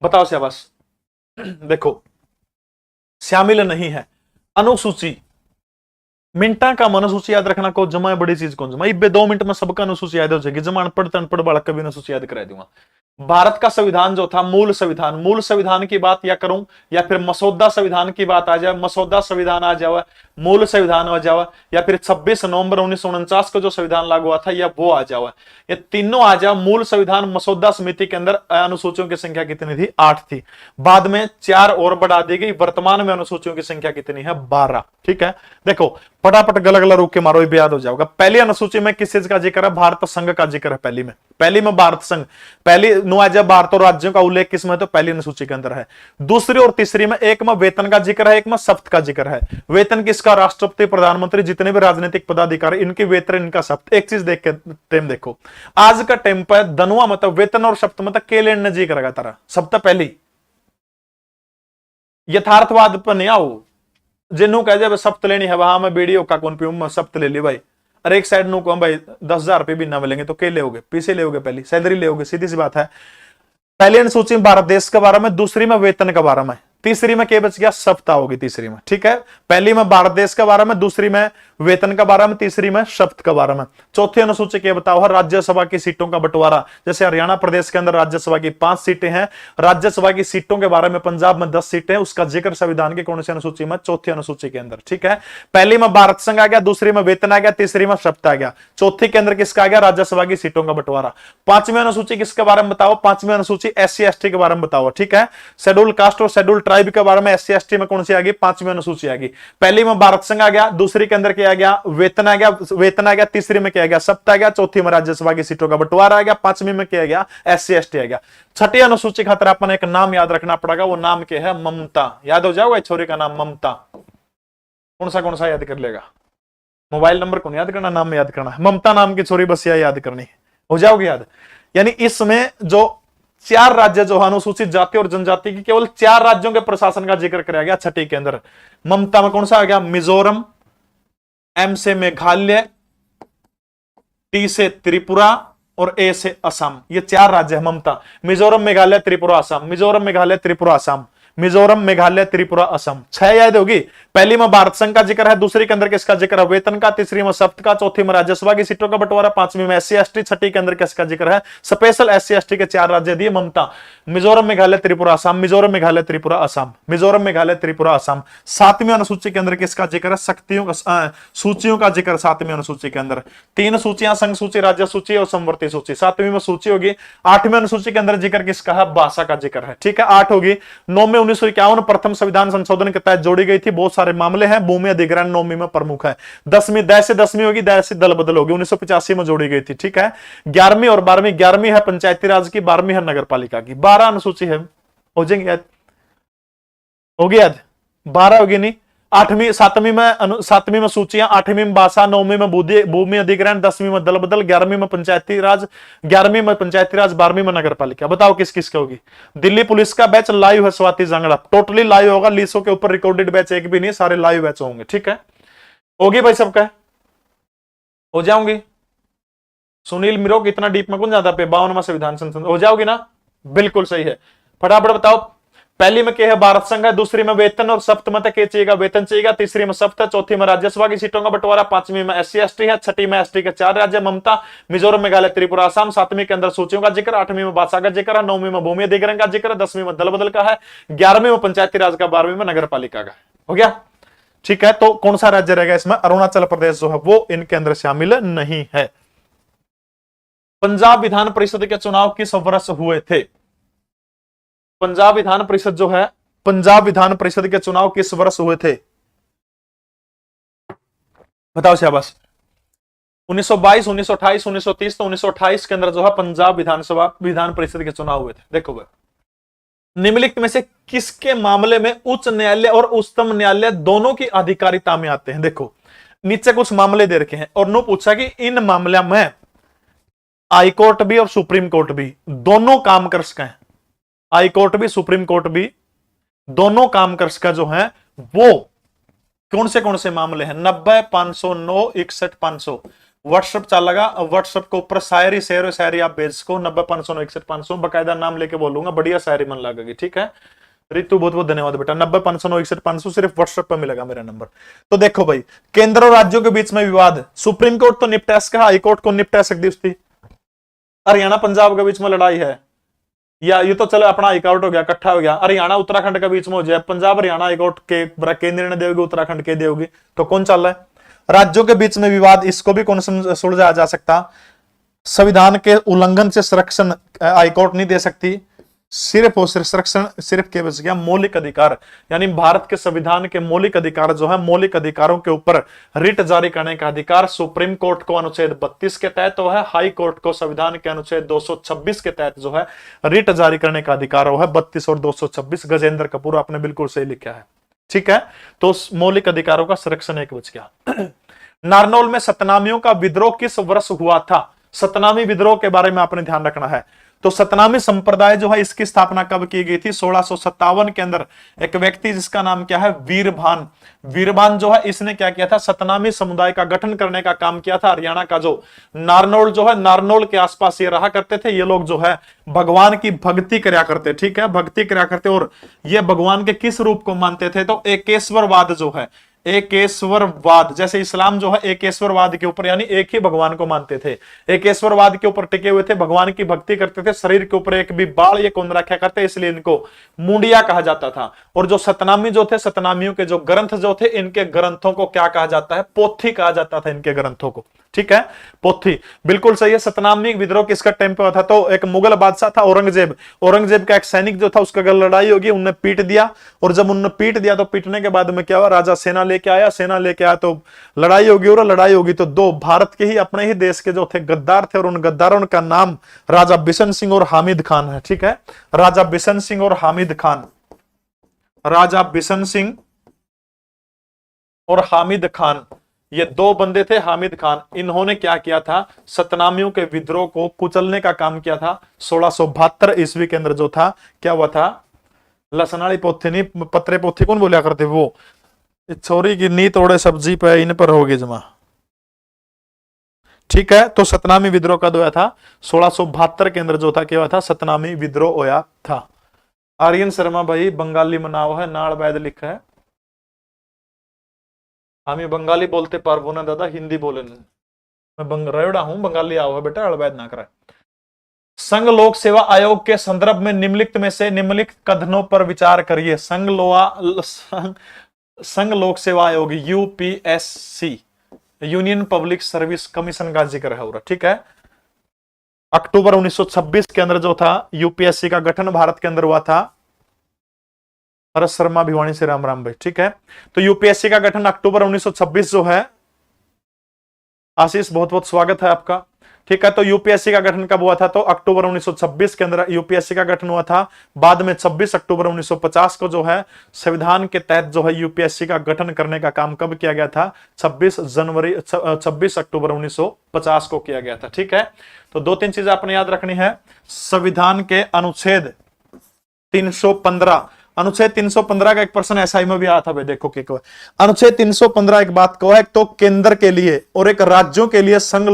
बताओ शाबाश। देखो, शामिल नहीं है अनुसूची। मिनटा का अनुसूची याद रखना को जमा बड़ी चीज कौन जमा? 2 मिनट में सबका अनुसूची याद हो जाएगी। जमा अनपढ़ बालक कभी अनुसूची याद करा दूंगा। भारत का संविधान जो था, मूल संविधान की बात या करूं या फिर मसौदा संविधान की बात आ जाए, मसौदा संविधान आ जाए, मूल संविधान आ जाए, या फिर 26 नवंबर 1949 को जो संविधान लागू हुआ था या वो आ जाए, ये तीनों आ जाए। मूल संविधान मसौदा समिति के अंदर अनुसूचियों की संख्या कितनी थी? 8 थी। बाद में 4 और बढ़ा दी गई। वर्तमान में अनुसूचियों की संख्या कितनी है? 12। ठीक है, देखो फटाफट गलत गलत रूप के मारो, ये याद हो जाएगा। पहली अनुसूची में किस चीज का जिक्र है? भारत संघ का जिक्र है। पहली में भारत संघ, पहली नुआजा भारत और राज्यों का उल्लेख किसमें? तो पहली अनुसूची के अंदर है। दूसरी और तीसरी में एक में वेतन का जिक्र है, एक में शब्द का जिक्र है। वेतन किसका? राष्ट्रपति, प्रधानमंत्री, जितने भी राजनीतिक पदाधिकारी, इनकी वेतन, इनका शब्द। एक चीज देख के टाइम देखो, आज का टाइम पर धनुआ मतलब वेतन और शब्द मतलब के लेने जी करेगा तारा शब्द पहली। यथार्थवाद पर नहीं आओ, जिन्हों कह जाए सप्त लेनी है वहां में वीडियो का कौन पीऊं, मैं सप्त ले ली भाई। और एक साइड नु को भाई 10,000 रुपये भी ना मिलेंगे तो क्या लेोगे, पीछे लेोगे, पहली सैलरी लेोगे, सीधी सी बात है। पहली अनुसूची में भारत देश के बारे में, दूसरी में वेतन के बारे में, तीसरी में क्या बच गया, सप्ताह होगी तीसरी में, ठीक है। पहली में भारत देश के बारे में, दूसरी में वेतन के बारे में, तीसरी में शब्द के बारे में। चौथी अनुसूची क्या बताओ है, राज्यसभा की सीटों का बंटवारा। जैसे हरियाणा प्रदेश के अंदर राज्यसभा की 5 सीटें हैं, राज्यसभा की सीटों के बारे में पंजाब में 10 सीटें, उसका जिक्र संविधान की कौन सी अनुसूची में, चौथी अनुसूची के अंदर, ठीक है। पहली में भारत संघ आ गया, दूसरी में वेतन आ गया, तीसरी में शब्द आ गया, चौथी के अंदर किसका आ गया, राज्यसभा की सीटों का बंटवारा। पांचवी अनुसूची किसके बारे में बताओ, पांचवी अनुसूची SC/ST के बारे में बताओ, ठीक है। शेड्यूल कास्ट और शेड्यूल ट्राइब के बारे में SC/ST में कौन सी आ गई, पांचवी अनुसूची आ गई। पहली में भारत संघ आ गया, दूसरी के अंदर क्या आ गया, वेतन आ गया, तीसरी में क्या आ गया, सप्ताह आ गया, चौथी में राज्यसभा की सीटों का बंटवारा आ गया, पांचवी में क्या आ गया, SC/ST आ गया। छठी अनुसूची खातर अपन एक नाम याद रखना पड़ेगा, वो नाम क्या है, ममता। याद हो जाओगा छोरी का नाम ममता। कौन सा याद कर लेगा, मोबाइल नंबर कौन याद करना, नाम याद करना है, ममता नाम की छोरी बस याद करनी, हो जाओगे याद। यानी इसमें जो 4 राज्य जो अनुसूचित जाति और जनजाति की, केवल 4 राज्यों के प्रशासन का जिक्र कराया गया छठी के अंदर। ममता में कौन सा आ गया, मिजोरम, M से मेघालय, T से त्रिपुरा और A से असम। ये 4 राज्य है ममता, मिजोरम, मेघालय, त्रिपुरा, असम, मिजोरम, मेघालय, त्रिपुरा, असम, मिजोरम, मेघालय, त्रिपुरा, असम। 6 याद होगी। पहली में भारत संघ का जिक्र है, दूसरी के अंदर किसका जिक्र है, वेतन का, तीसरी में शब्द का, चौथी में राज्यसभा की सीटों का बंटवारा, पांचवी में SC/ST, छठी के अंदर किसका जिक्र है, स्पेशल SC/ST के 4 राज्य दिए ममता, मिजोरम, मेघालय, त्रिपुरा, असम, मिजोरम, मेघालय, त्रिपुरा, असम, मिजोरम, मेघालय, त्रिपुरा, असम। 7वीं अनुसूची के अंदर किसका जिक्र है, शक्तियों का, सूचियों का जिक्र 7वीं अनुसूची के अंदर। 3 सूचियां, संघ सूची, राज्य सूची और समवर्ती सूची, 7वीं में सूची होगी। 8वीं अनुसूची के अंदर जिक्र किसका है, भाषा का जिक्र है, ठीक है, 8 होगी। 9वीं 1951 प्रथम संविधान संशोधन के तहत जोड़ी गई थी, बहुत सारे मामले हैं, भूमि अधिग्रहण 9वीं में प्रमुख है। 10वीं दय से 10वीं होगी, दय से दल बदल होगी, 1985 में जोड़ी गई थी, ठीक है। 11वीं और 12वीं, 11वीं है पंचायती राज की, 12वीं है नगर पालिका की। 12 अनुसूची है, हो जाएंगे याद, होगी याद, 12 होगी नहीं। 7वीं में सूचियां, 8वीं में भाषा, 9वीं में भूमि अधिग्रहण, 10वीं में दल बदल, 11वीं में पंचायती राज, 12वीं में नगर पालिका। बताओ किस किस की होगी। दिल्ली पुलिस का बैच लाइव है, स्वाति जांगड़ा, टोटली लाइव होगा, लीसो के ऊपर रिकॉर्डेड बैच एक भी नहीं, सारे लाइव बैच होंगे, ठीक है। होगी भाई सबका, हो जाऊंगी। सुनील मिरो कितना डीप में कौन जाता पे, 52वां संविधान संशोधन, हो जाओगी ना, बिल्कुल सही है। फटाफट बताओ, पहली में क्या है, भारत संघ है, दूसरी में वेतन और सप्तम में क्या चाहिएगा, वेतन चाहिएगा, तीसरी में सप्ताह, चौथी में राज्यसभा की सीटों का बंटवारा, 5वीं में SC/ST है, छठी में ST के 4 राज्य ममता, मिजोरम, मेघालय, त्रिपुरा, असम। 7वीं के अंदर सूचियों का जिक्र, 8वीं में भाषा का जिक्र है, 9वीं में भूमि अधिग्रहण का जिक्र, 10वीं में दल बदल का है, 11वीं में पंचायती राज का, 12वीं में नगर पालिका का। हो गया, ठीक है। तो कौन सा राज्य रहेगा इसमें, अरुणाचल प्रदेश जो है वो इनके अंदर शामिल नहीं है। पंजाब विधान परिषद के चुनाव किस वर्ष हुए थे, पंजाब विधान परिषद जो है, पंजाब विधान परिषद के चुनाव किस वर्ष हुए थे, बताओ शाबाश। 1922, 1928, 1930, तो 1928 के अंदर जो है पंजाब विधान परिषद के चुनाव हुए थे। देखो भाई, निम्नलिखित में से किसके मामले में उच्च न्यायालय और उच्चतम न्यायालय दोनों की अधिकारिता में आते हैं। देखो नीचे कुछ मामले दे रखे हैं और नो पूछा कि इन मामलों में हाई कोर्ट भी और सुप्रीम कोर्ट भी दोनों काम कर सके हैं। हाई कोर्ट भी सुप्रीम कोर्ट भी दोनों काम कर सका जो है वो कौन से मामले हैं। 90, 509, 61, 500 व्हाट्सएप चलेगा। व्हाट्सएप के ऊपर शायरी आप भेज सको। 90, 509, 61, 500 बकायदा नाम लेके बोलूंगा, बढ़िया शायरी मन लगेगी। ठीक है रितु, बहुत बहुत धन्यवाद बेटा। 90, 509, 61, 500 सिर्फ व्हाट्सएप पर मिलेगा मेरा नंबर। तो देखो भाई, केंद्र और राज्यों के बीच में विवाद, सुप्रीम कोर्ट तो निपटा सका, हाई कोर्ट को निपटा सकती उसकी। हरियाणा पंजाब के बीच में लड़ाई है, या ये तो चलो अपना हाईकोर्ट हो गया, इकट्ठा हो गया। हरियाणा उत्तराखंड के बीच में हो जाए, पंजाब हरियाणा हाईकोर्ट के केंद्र ने देगी, उत्तराखंड के देगी, तो कौन चल रहा है। राज्यों के बीच में विवाद, इसको भी कौन सुलझाया जा सकता। संविधान के उल्लंघन से संरक्षण हाईकोर्ट नहीं दे सकती, सिर्फ और सिर्फ संरक्षण सिर्फ के बच गया मौलिक अधिकार, यानी भारत के संविधान के मौलिक अधिकार जो है, मौलिक अधिकारों के ऊपर रिट जारी करने का अधिकार सुप्रीम कोर्ट को अनुच्छेद 32 के तहत तो है, हाई कोर्ट को संविधान के अनुच्छेद 226 के तहत जो है रिट जारी करने का अधिकार हो है। 32 और 226 गजेंद्र कपूर आपने बिल्कुल सही लिखा है। ठीक है, तो मौलिक अधिकारों का संरक्षण एक बच गया। नारनौल में सतनामियों का विद्रोह किस वर्ष हुआ था। सतनामी विद्रोह के बारे में आपने ध्यान रखना है। तो सतनामी संप्रदाय जो है इसकी स्थापना कब की गई थी? 1657 के अंदर। एक व्यक्ति जिसका नाम क्या है? वीरभान। वीरभान जो है इसने क्या किया था? सतनामी समुदाय का गठन करने का काम किया था। हरियाणा का जो नारनौल जो है, नारनौल के आसपास ये रहा करते थे। ये लोग जो है भगवान की भक्ति कर्या करते, ठीक है, भक्ति कर्या करते। और ये भगवान के किस रूप को मानते थे? तो एकेश्वरवाद जो है, एकेश्वरवाद, जैसे इस्लाम जो है एकेश्वरवाद के ऊपर, यानी एक ही भगवान को मानते थे, एकेश्वरवाद के ऊपर टिके हुए थे, भगवान की भक्ति करते थे, शरीर के ऊपर एक भी बाल ये कौन रखा करते, इसलिए इनको मुंडिया कहा जाता था। और जो सतनामी जो थे, सतनामियों के जो ग्रंथ जो थे, इनके ग्रंथों को क्या कहा जाता है? पोथी कहा जाता था इनके ग्रंथों को, ठीक है, पोथी। बिल्कुल सही है। सतनामी विद्रोह किसका टाइम पे हुआ था? तो एक मुगल बादशाह था औरंगजेब। औरंगजेब का एक सैनिक जो था, उसका अगर लड़ाई होगी, उन्हें पीट दिया। और जब उन्होंने पीट दिया तो पीटने के बाद में क्या हुआ? राजा सेना लेके आया, सेना लेके आया तो लड़ाई होगी। और लड़ाई होगी तो दो भारत के ही, अपने ही देश के जो थे गद्दार थे, और उन गद्दारों का नाम राजा बिशन सिंह और हामिद खान है, ठीक है। राजा बिशन सिंह और हामिद खान, राजा बिशन सिंह और हामिद खान, ये दो बंदे थे। हामिद खान, इन्होंने क्या किया था? सतनामियों के विद्रोह को कुचलने का काम किया था। 1672 ईस्वी के अंदर जो था, क्या हुआ था? लसनाली पोथी नहीं, पत्रे पोथी कौन बोलिया करते? वो छोरी की नी तोड़े सब्जी पे इन पर होगी जमा, ठीक है। तो सतनामी विद्रोह कब हुआ था? 1672 के अंदर जो था, क्या हुआ था? सतनामी विद्रोह होया था। आर्यन शर्मा भाई, बंगाली मनाव है, नाड़ वैद लिखा है। हम बंगाली बोलते पारबो ना दादा, हिंदी बोले मैं रेवड़ा हूं, बंगाली आओ है बेटा, अड़वैद ना कराए। संघ लोक सेवा आयोग के संदर्भ में निम्नलिखित में से निम्नलिखित कथनों पर विचार करिए। संघ लोक सेवा आयोग, UPSC, union public service commission का जिक्र है, ठीक है। अक्टूबर 1926 के अंदर जो था यूपीएससी का गठन भारत के अंदर हुआ था। हर्ष शर्मा भिवानी से राम राम भाई, ठीक है। तो यूपीएससी का गठन अक्टूबर 1926 जो है, आशीष बहुत बहुत स्वागत है आपका, ठीक है। तो यूपीएससी का गठन कब हुआ था? तो अक्टूबर 1926 के अंदर यूपीएससी का गठन हुआ था। बाद में 26 अक्टूबर 1950 को जो है संविधान के तहत जो है यूपीएससी का गठन करने का काम कब किया गया था? 26 अक्टूबर 1950 को किया गया था, ठीक है। तो दो तीन चीजें आपने याद रखनी है। संविधान के अनुच्छेद 315, अनुच्छेद 315 का एक प्रश्न एसआई में भी आया था भाई, देखो कि अनुच्छेद 315 एक बात को है, तो केंद्र के लिए और एक राज्यों के लिए संघ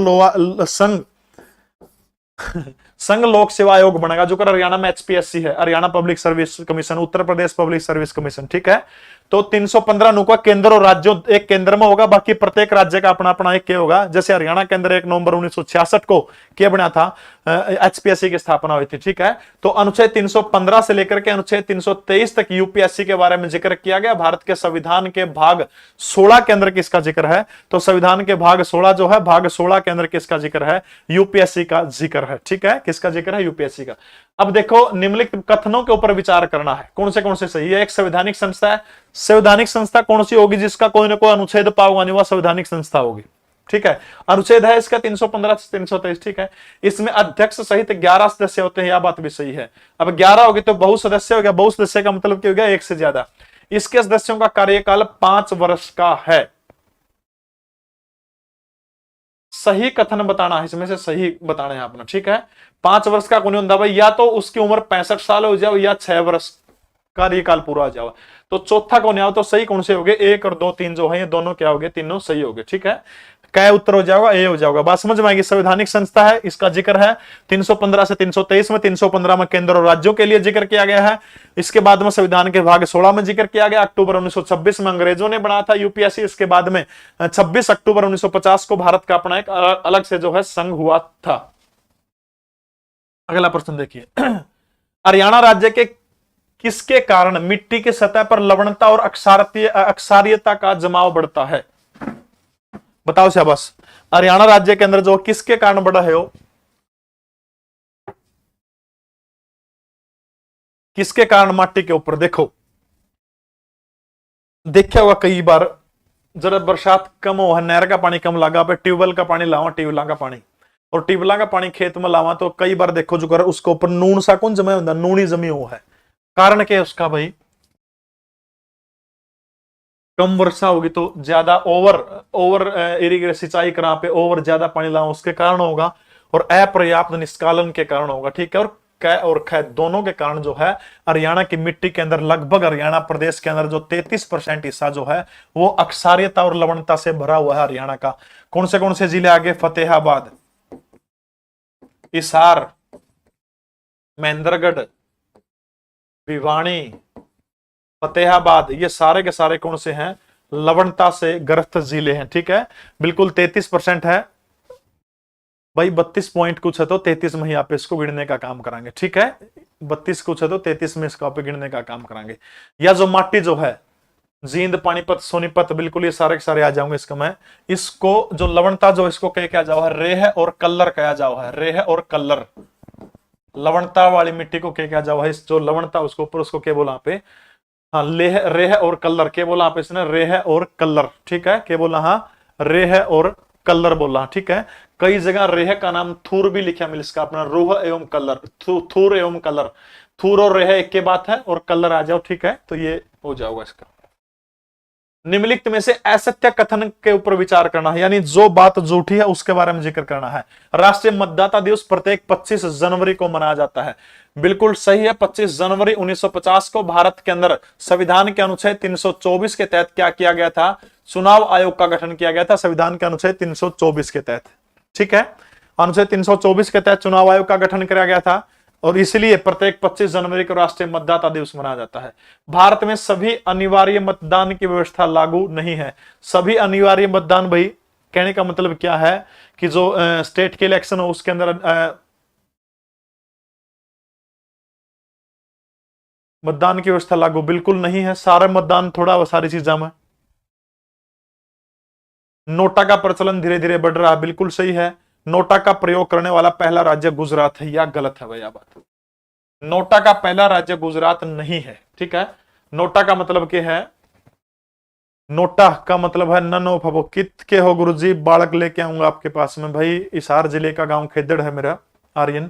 लोक सेवा आयोग बनेगा, जो कर हरियाणा में एचपीएससी है, Haryana public service commission, Uttar Pradesh public service commission, ठीक है। तो 315 नुका केंद्र और राज्यों एक केंद्र में होगा, बाकी प्रत्येक राज्य का अपना अपना एक क्या होगा। जैसे हरियाणा के अंदर 1 नवंबर 1966 को क्या बना था? एचपीएससी की स्थापना हुई थी, ठीक है। तो अनुच्छेद 315 से लेकर के अनुच्छेद 323 तक यूपीएससी के बारे में जिक्र किया गया। भारत के संविधान के भाग 16 के अंदर किसका जिक्र है? तो संविधान के भाग 16 जो है, भाग 16 के अंदर किसका जिक्र है? यूपीएससी का जिक्र है, ठीक है। किसका जिक्र है? यूपीएससी का। अब देखो, निम्नलिखित कथनों के ऊपर विचार करना है, कौन से सही है। एक संवैधानिक संस्था है। संवैधानिक संस्था कौन सी होगी? जिसका कोई ना कोई अनुच्छेद पाओगा नहीं, वह संवैधानिक संस्था होगी, ठीक है। अनुच्छेद है इसका 315 से 323, ठीक है। इसमें अध्यक्ष सहित 11 सदस्य होते हैं, यह बात भी सही है। अब 11 होगी तो बहु सदस्य हो गया। बहु सदस्य का मतलब क्या हो गया? एक से ज्यादा। इसके सदस्यों का कार्यकाल 5 वर्ष का है। सही कथन बताना है, इसमें से सही बताना है आपने, ठीक है। 5 वर्ष का कौन होता भाई? या तो उसकी उम्र 65 साल हो जाओ, या 6 वर्ष कार्यकाल पूरा हो जाओ। तो चौथा कौन आओ? तो सही कौन से हो गए? 1 और 2 3 जो है, ये दोनों क्या हो गए? तीनों सही हो गए, ठीक है। क्या उत्तर हो जाएगा? ए हो जाएगा। बात समझ में आएगी। संवैधानिक संस्था है, इसका जिक्र है 315 से 323 में। 315 में केंद्र और राज्यों के लिए जिक्र किया गया है। इसके बाद में संविधान के भाग 16 में जिक्र किया गया। अक्टूबर 1926 में अंग्रेजों ने बनाया था यूपीएससी। इसके बाद में 26 अक्टूबर 1950 को भारत का अपना एक अलग से जो है संघ हुआ था। अगला प्रश्न देखिए। हरियाणा राज्य के किसके कारण मिट्टी की सतह पर लवणता और अक्षारीयता का जमाव बढ़ता है? बताओ शाबाश। हरियाणा राज्य के अंदर जो किसके कारण बढ़ा है? वो किसके कारण? माटी के ऊपर देखो, देखा होगा कई बार, जरा बरसात कम हो, नहर का पानी कम लगा पे, ट्यूबवेल का पानी लावा, ट्यूबवेल का पानी, और ट्यूबवेल का पानी खेत में लावा, तो कई बार देखो जो कर उसके ऊपर नून सा कौन जमा होता? नूनी जमी हुआ है। कारण क्या है उसका भाई? कम वर्षा होगी तो ज्यादा ओवर इरिगेशन सिंचाई करा पे ओवर ज्यादा पानी लाओ, उसके कारण होगा। और अपर्याप्त निष्कालन के कारण होगा, ठीक है। और क और ख दोनों के कारण जो है हरियाणा की मिट्टी के अंदर लगभग हरियाणा प्रदेश के अंदर जो 33% हिस्सा जो है वो अक्षारियता और लवणता से भरा हुआ है हरियाणा का। कौन से जिले आगे? फतेहाबाद, हिसार, महेंद्रगढ़, भिवानी, फतेहाबाद, ये सारे के सारे कौन से हैं? लवणता से ग्रस्त जिले हैं, ठीक है। बिल्कुल 33% है भाई, 32 पॉइंट कुछ है तो 33 में ही आप इसको गिनने का काम कराएंगे, ठीक है। 32 कुछ है तो 33 में इसको आप गिनने का काम कराएंगे। या जो माटी जो है जींद, पानीपत, सोनीपत, बिल्कुल ये सारे के सारे आ जाऊंगे इसका मैं। इसको जो लवणता जो इसको क्या जाओ है? रेह और कल्लर कहा जाओ है, रेह और कल्लर। लवणता वाली मिट्टी को क्या जाओ है? इस जो लवणता उसको ऊपर उसको क्या बोला पे? हाँ, रेह और कल्लर के बोला आप इसने? रेह और कल्लर, ठीक है। के बोला? हाँ, रेह और कल्लर बोला, ठीक है। कई जगह रेह का नाम थूर भी लिखा मिल इसका अपना, रूह एवं कलर, थूर एवं कलर। थूर और रेह एक के बात है, और कलर आ जाओ, ठीक है। तो ये हो जाओगा इसका। निम्नलिखित में से असत्य कथन के ऊपर विचार करना है, यानी जो बात झूठी है उसके बारे में जिक्र करना है। राष्ट्रीय मतदाता दिवस प्रत्येक 25 जनवरी को मनाया जाता है। बिल्कुल सही है। 25 जनवरी 1950 को भारत के अंदर संविधान के अनुच्छेद 324 के तहत क्या किया गया था? चुनाव आयोग का गठन किया गया था, संविधान के अनुच्छेद 324 के तहत, ठीक है। अनुच्छेद 324 के तहत चुनाव आयोग का गठन किया गया था, और इसलिए प्रत्येक 25 जनवरी को राष्ट्रीय मतदाता दिवस मनाया जाता है। भारत में सभी अनिवार्य मतदान की व्यवस्था लागू नहीं है। सभी अनिवार्य मतदान भाई कहने का मतलब क्या है कि जो स्टेट के इलेक्शन हो उसके अंदर मतदान की व्यवस्था लागू बिल्कुल नहीं है। सारे मतदान थोड़ा सारी चीजों में। नोटा का प्रचलन धीरे धीरे बढ़ रहा है, बिल्कुल सही है। नोटा का प्रयोग करने वाला पहला राज्य गुजरात है, या गलत है भैया बात? नोटा का पहला राज्य गुजरात नहीं है, ठीक है। नोटा का मतलब क्या है? नोटा का मतलब है नन ऑफ अबो। कित के हो गुरुजी? बालक लेके आऊंगा आपके पास में भाई। हिसार जिले का गांव खेदड़ है मेरा, आर्यन,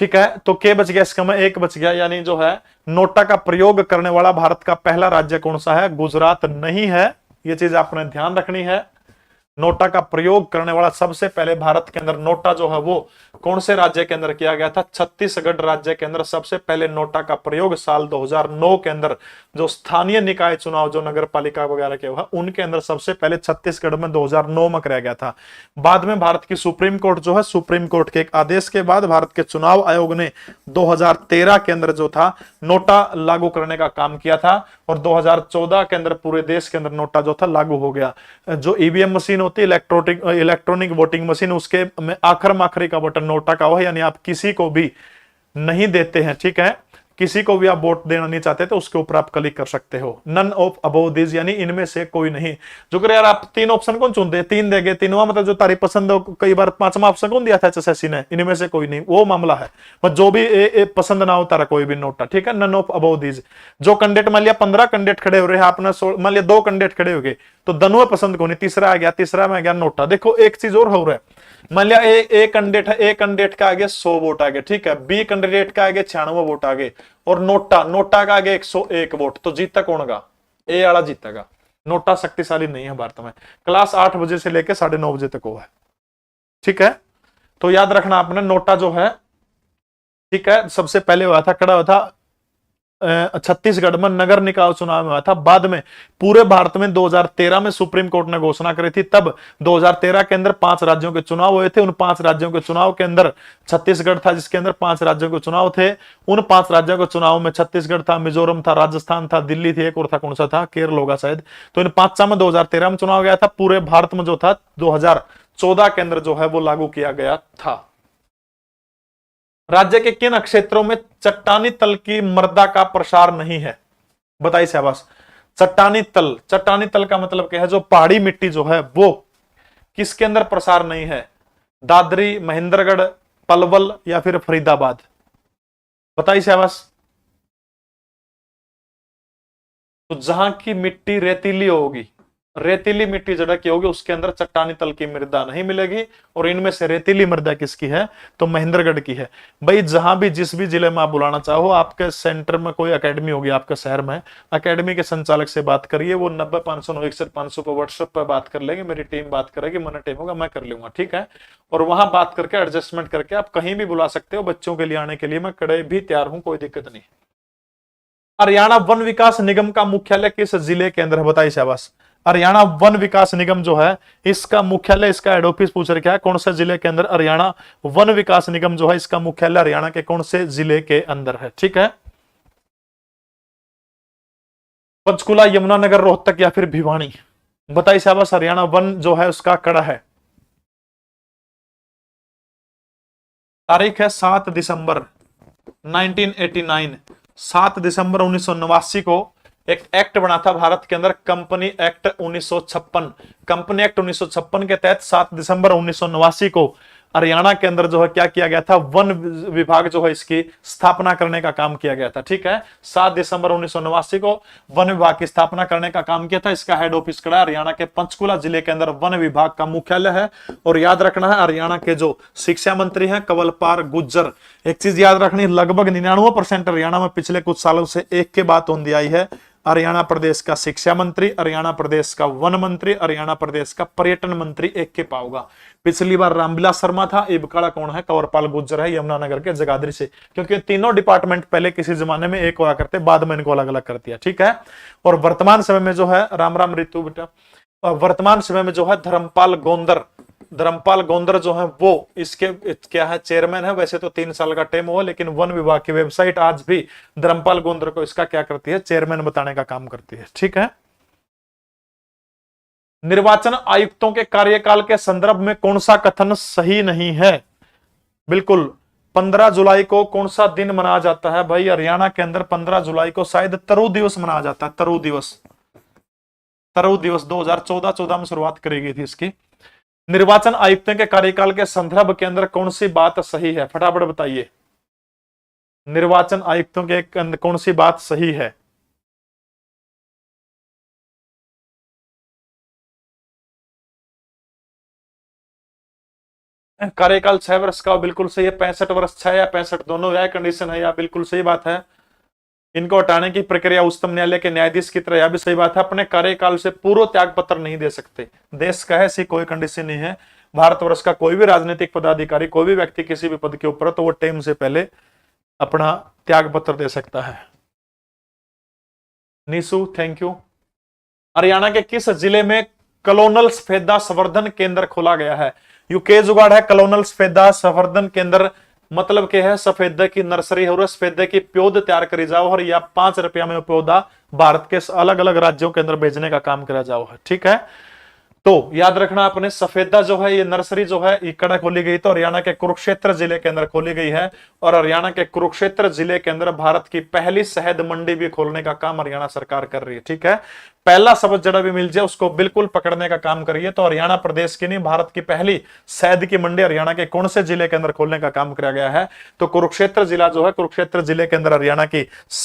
ठीक है। तो के बच गया इसका? मैं एक बच गया। यानी जो है नोटा का प्रयोग करने वाला भारत का पहला राज्य कौन सा है? गुजरात नहीं है। यह चीज आपने ध्यान रखनी है। नोटा का प्रयोग करने वाला सबसे पहले भारत के अंदर नोटा जो है वो कौन से राज्य के अंदर किया गया था? छत्तीसगढ़ राज्य के अंदर सबसे पहले नोटा का प्रयोग साल 2009 के अंदर जो स्थानीय निकाय चुनाव जो नगर पालिका वगैरह के हुआ उनके अंदर सबसे पहले छत्तीसगढ़ में 2009 में कराया गया था। बाद में भारत की सुप्रीम कोर्ट जो है, सुप्रीम कोर्ट के एक आदेश के बाद भारत के चुनाव आयोग ने 2013 के अंदर जो था नोटा लागू करने का काम किया था, और 2014 के अंदर पूरे देश के अंदर नोटा जो था लागू हो गया। जो ईवीएम मशीन होती है, इलेक्ट्रॉनिक वोटिंग मशीन, उसके में आखिरी का बटन नोटा का हो, यानी आप किसी को भी नहीं देते हैं, ठीक है। किसी को भी आप वोट देना नहीं चाहते तो उसके ऊपर आप क्लिक कर सकते हो। नन ऑफ अबोव दिस, यानी इनमें से कोई नहीं। जो कर यार आप तीन ऑप्शन कौन चुनते? तीन देगे, तीनों मतलब जो तारी पसंद हो। कई बार पांचवा ऑप्शन कौन दिया था एचएसएससी ने? इनमें से कोई नहीं, वो मामला है। बस जो भी पसंद ना हो तारा कोई भी नोटा, ठीक है। None of above this. जो कैंडिडेट मान लिया 15 कैंडिडेट खड़े हो रहे हैं, आपने मान लिया 2 कैंडिडेट खड़े हो गए, तो दोनों पसंद को नहीं, तीसरा आ गया, तीसरा में आ गया नोटा। देखो एक चीज और हो रहा है, मान लिया ए कैंडिडेट का आगे 100 वोट आ गए, ठीक है। बी कैंडिडेट का आगे 96 वोट आ गए, और नोटा का आगे 101 वोट, तो जीता कौन गा? ए वाला जीतेगा। नोटा शक्तिशाली नहीं है भारत में। क्लास 8 बजे से लेकर 9:30 बजे तक हुआ है, ठीक है। तो याद रखना आपने, नोटा जो है, ठीक है, सबसे पहले हुआ था, खड़ा हुआ था छत्तीसगढ़ में नगर निकाय चुनाव में हुआ था। बाद में पूरे भारत में 2013 में सुप्रीम कोर्ट ने घोषणा करी थी। तब 2013 के अंदर 5 राज्यों के चुनाव हुए थे। उन 5 राज्यों के चुनाव के अंदर छत्तीसगढ़ था, जिसके अंदर 5 राज्यों के चुनाव थे। उन 5 राज्यों के चुनाव में छत्तीसगढ़ था, मिजोरम था, राजस्थान था, दिल्ली थी, एक और था, कौन सा था? केरल होगा शायद। तो इन 5 में 2013 में चुनाव गया था। पूरे भारत में जो था 2014 के अंदर जो है वो लागू किया गया था। राज्य के किन क्षेत्रों में चट्टानी तल की मृदा का प्रसार नहीं है? बताइए शाबाश। चट्टानी तल का मतलब क्या है? जो पहाड़ी मिट्टी जो है वो किसके अंदर प्रसार नहीं है? दादरी, महेंद्रगढ़, पलवल या फिर फरीदाबाद? बताइए शाबाश। तो जहां की मिट्टी रेतीली होगी, रेतीली मिट्टी जड़ा की होगी उसके अंदर चट्टानी तल की मृदा नहीं मिलेगी। और इनमें से रेतीली मृदा किसकी है, तो महेंद्रगढ़ की है। भाई जहां भी जिस भी जिले में आप बुलाना चाहो, आपके सेंटर में कोई एकेडमी होगी आपके शहर में, एकेडमी के संचालक से बात करिए, वो 90-500-961-500 पर व्हाट्सएप पर बात कर लेंगे, मेरी टीम बात करेगी, मैंने टीम होगा मैं कर लूंगा, ठीक है। और वहां बात करके एडजस्टमेंट करके आप कहीं भी बुला सकते हो, बच्चों के लिए आने के लिए मैं कड़े भी तैयार हूं, कोई दिक्कत नहीं। हरियाणा वन विकास निगम का मुख्यालय किस जिले के अंदर है, बताइए शाबाश। हरियाणा वन विकास निगम जो है इसका मुख्यालय, इसका हेड ऑफिस पूछ रखा है कौन से जिले के अंदर, हरियाणा वन विकास निगम जो है इसका मुख्यालय हरियाणा के कौन से जिले के अंदर है, ठीक है। पंचकुला, यमुनानगर, रोहतक या फिर भिवानी, बताइए शाबाश। हरियाणा वन जो है उसका कड़ा है, तारीख है 7 दिसंबर 1989। 7 दिसंबर 1989 को एक एक्ट बना था भारत के अंदर, कंपनी एक्ट 1956। कंपनी एक्ट 1956 के तहत 7 दिसंबर 1989 को हरियाणा के अंदर जो है क्या किया गया था, वन विभाग जो है इसकी स्थापना करने का काम किया गया था, ठीक है। 7 दिसंबर 1989 को वन विभाग की स्थापना करने का काम किया था। इसका हेड ऑफिस कड़ा हरियाणा के पंचकुला जिले के अंदर वन विभाग का मुख्यालय है। और याद रखना है हरियाणा के जो शिक्षा मंत्री हैं कंवरपाल गुर्जर, एक चीज याद रखनी, लगभग 99% हरियाणा में पिछले कुछ सालों से एक के बात होती आई है, हरियाणा प्रदेश का शिक्षा मंत्री, हरियाणा प्रदेश का वन मंत्री, हरियाणा प्रदेश का पर्यटन मंत्री एक के पाओगा। पिछली बार रामविलास शर्मा था, ये बकाला कौन है, कंवरपाल गुर्जर है, यमुनानगर के जगाधरी से, क्योंकि तीनों डिपार्टमेंट पहले किसी जमाने में एक हुआ करते, बाद में इनको अलग अलग कर दिया, ठीक है। और वर्तमान समय में जो है, राम राम ऋतु बेटा, वर्तमान समय में जो है धर्मपाल गोंदर जो है वो इसके क्या है, चेयरमैन है। वैसे तो 3 साल का टेम हुआ, लेकिन वन विभाग की वेबसाइट आज भी धर्मपाल गोंदर को इसका क्या करती है, चेयरमैन बताने का काम करती है, ठीक है। निर्वाचन आयुक्तों के कार्यकाल के संदर्भ में कौन सा कथन सही नहीं है, बिल्कुल 15 जुलाई को कौन सा दिन मनाया जाता है भाई, हरियाणा के अंदर 15 जुलाई को शायद तरु दिवस मनाया जाता है, तरु दिवस 2014 में शुरुआत करी गई थी इसकी। निर्वाचन आयुक्तों के कार्यकाल के संदर्भ के अंदर कौन सी बात सही है, फटाफट बताइए। निर्वाचन आयुक्तों के कौन सी बात सही है, कार्यकाल 6 वर्ष का बिल्कुल सही है। 65 वर्ष 6 या 65 दोनों यह कंडीशन है, या बिल्कुल सही बात है। इनको हटाने की प्रक्रिया उच्चतम न्यायालय के न्यायाधीश की तरह, यह भी सही बात है। अपने कार्यकाल से पूर्व त्याग पत्र नहीं दे सकते, देश का है ऐसी कोई कंडीशन नहीं है। भारतवर्ष का कोई भी राजनीतिक पदाधिकारी, कोई भी व्यक्ति किसी भी पद के ऊपर, तो वो टाइम से पहले अपना त्याग पत्र दे सकता है। Nishu thank you. हरियाणा के किस जिले में कलोनल सफेदा संवर्धन केंद्र खोला गया है, यूके जुगाड़ है। कलोनल सफेदा संवर्धन केंद्र मतलब क्या है, सफेदे की नर्सरी है और सफेदे की पौध तैयार करी जाओ, और या 5 रुपया में पौधा भारत के अलग अलग राज्यों के अंदर भेजने का काम करा जाओ है, ठीक है। तो याद रखना अपने, सफेदा जो है ये नर्सरी जो है इकड़ा खोली गई तो हरियाणा के कुरुक्षेत्र जिले के अंदर खोली गई है। और हरियाणा के कुरुक्षेत्र जिले के अंदर भारत की पहली शहद मंडी भी खोलने का काम हरियाणा सरकार कर रही है, ठीक है। पहला शब्द जड़ा भी मिल जाए उसको बिल्कुल पकड़ने का काम करिए। तो हरियाणा प्रदेश की नहीं, भारत की पहली शहद की मंडी हरियाणा के कौन से जिले के अंदर खोलने का काम किया गया है, तो कुरुक्षेत्र जिला जो है, कुरुक्षेत्र जिले के अंदर हरियाणा की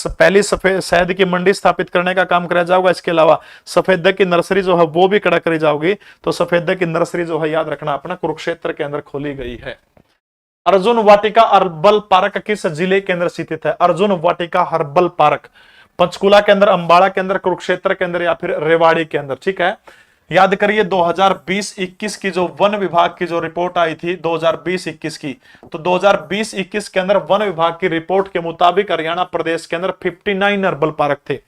पहली सफेद शहद की मंडी स्थापित करने का काम किया जाएगा। इसके अलावा सफेदे की नर्सरी जो है वो भी कड़ा करी जाओगी। तो सफेदे की नर्सरी जो है याद रखना अपना कुरुक्षेत्र के अंदर खोली गई है। अर्जुन वाटिका हर्बल पार्क किस जिले के अंदर स्थित है, अर्जुन वाटिका हर्बल पार्क पंचकुला के अंदर, अंबाला के अंदर, कुरुक्षेत्र के अंदर या फिर रेवाड़ी के अंदर, ठीक है। याद करिए 2020-21 की जो वन विभाग की जो रिपोर्ट आई थी 2020-21 की, तो 2020-21 के अंदर वन विभाग की रिपोर्ट के मुताबिक हरियाणा प्रदेश के अंदर 59 हर्बल पार्क थे।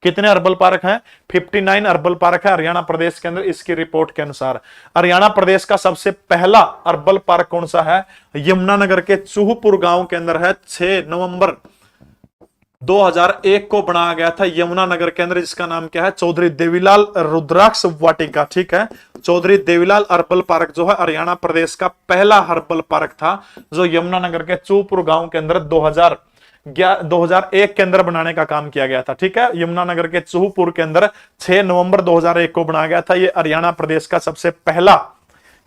कितने हर्बल पार्क हैं, 59 हर्बल पार्क है हरियाणा प्रदेश के अंदर इसकी रिपोर्ट के अनुसार। हरियाणा प्रदेश का सबसे पहला हर्बल पार्क कौन सा है, यमुनानगर के चूहपुर गांव के अंदर है। 6 नवंबर 2001 को बनाया गया था यमुनानगर के अंदर, जिसका नाम क्या है, चौधरी देवीलाल रुद्राक्ष वाटिका, ठीक है। चौधरी देवीलाल हर्बल पार्क जो है हरियाणा प्रदेश का पहला हर्बल पार्क था, जो यमुनानगर के चूहपुर गांव के अंदर 2001 के अंदर बनाने का काम किया गया था, ठीक है। यमुनानगर के चूहपुर के अंदर 6 नवंबर 2001 को बनाया गया था। ये हरियाणा प्रदेश का सबसे पहला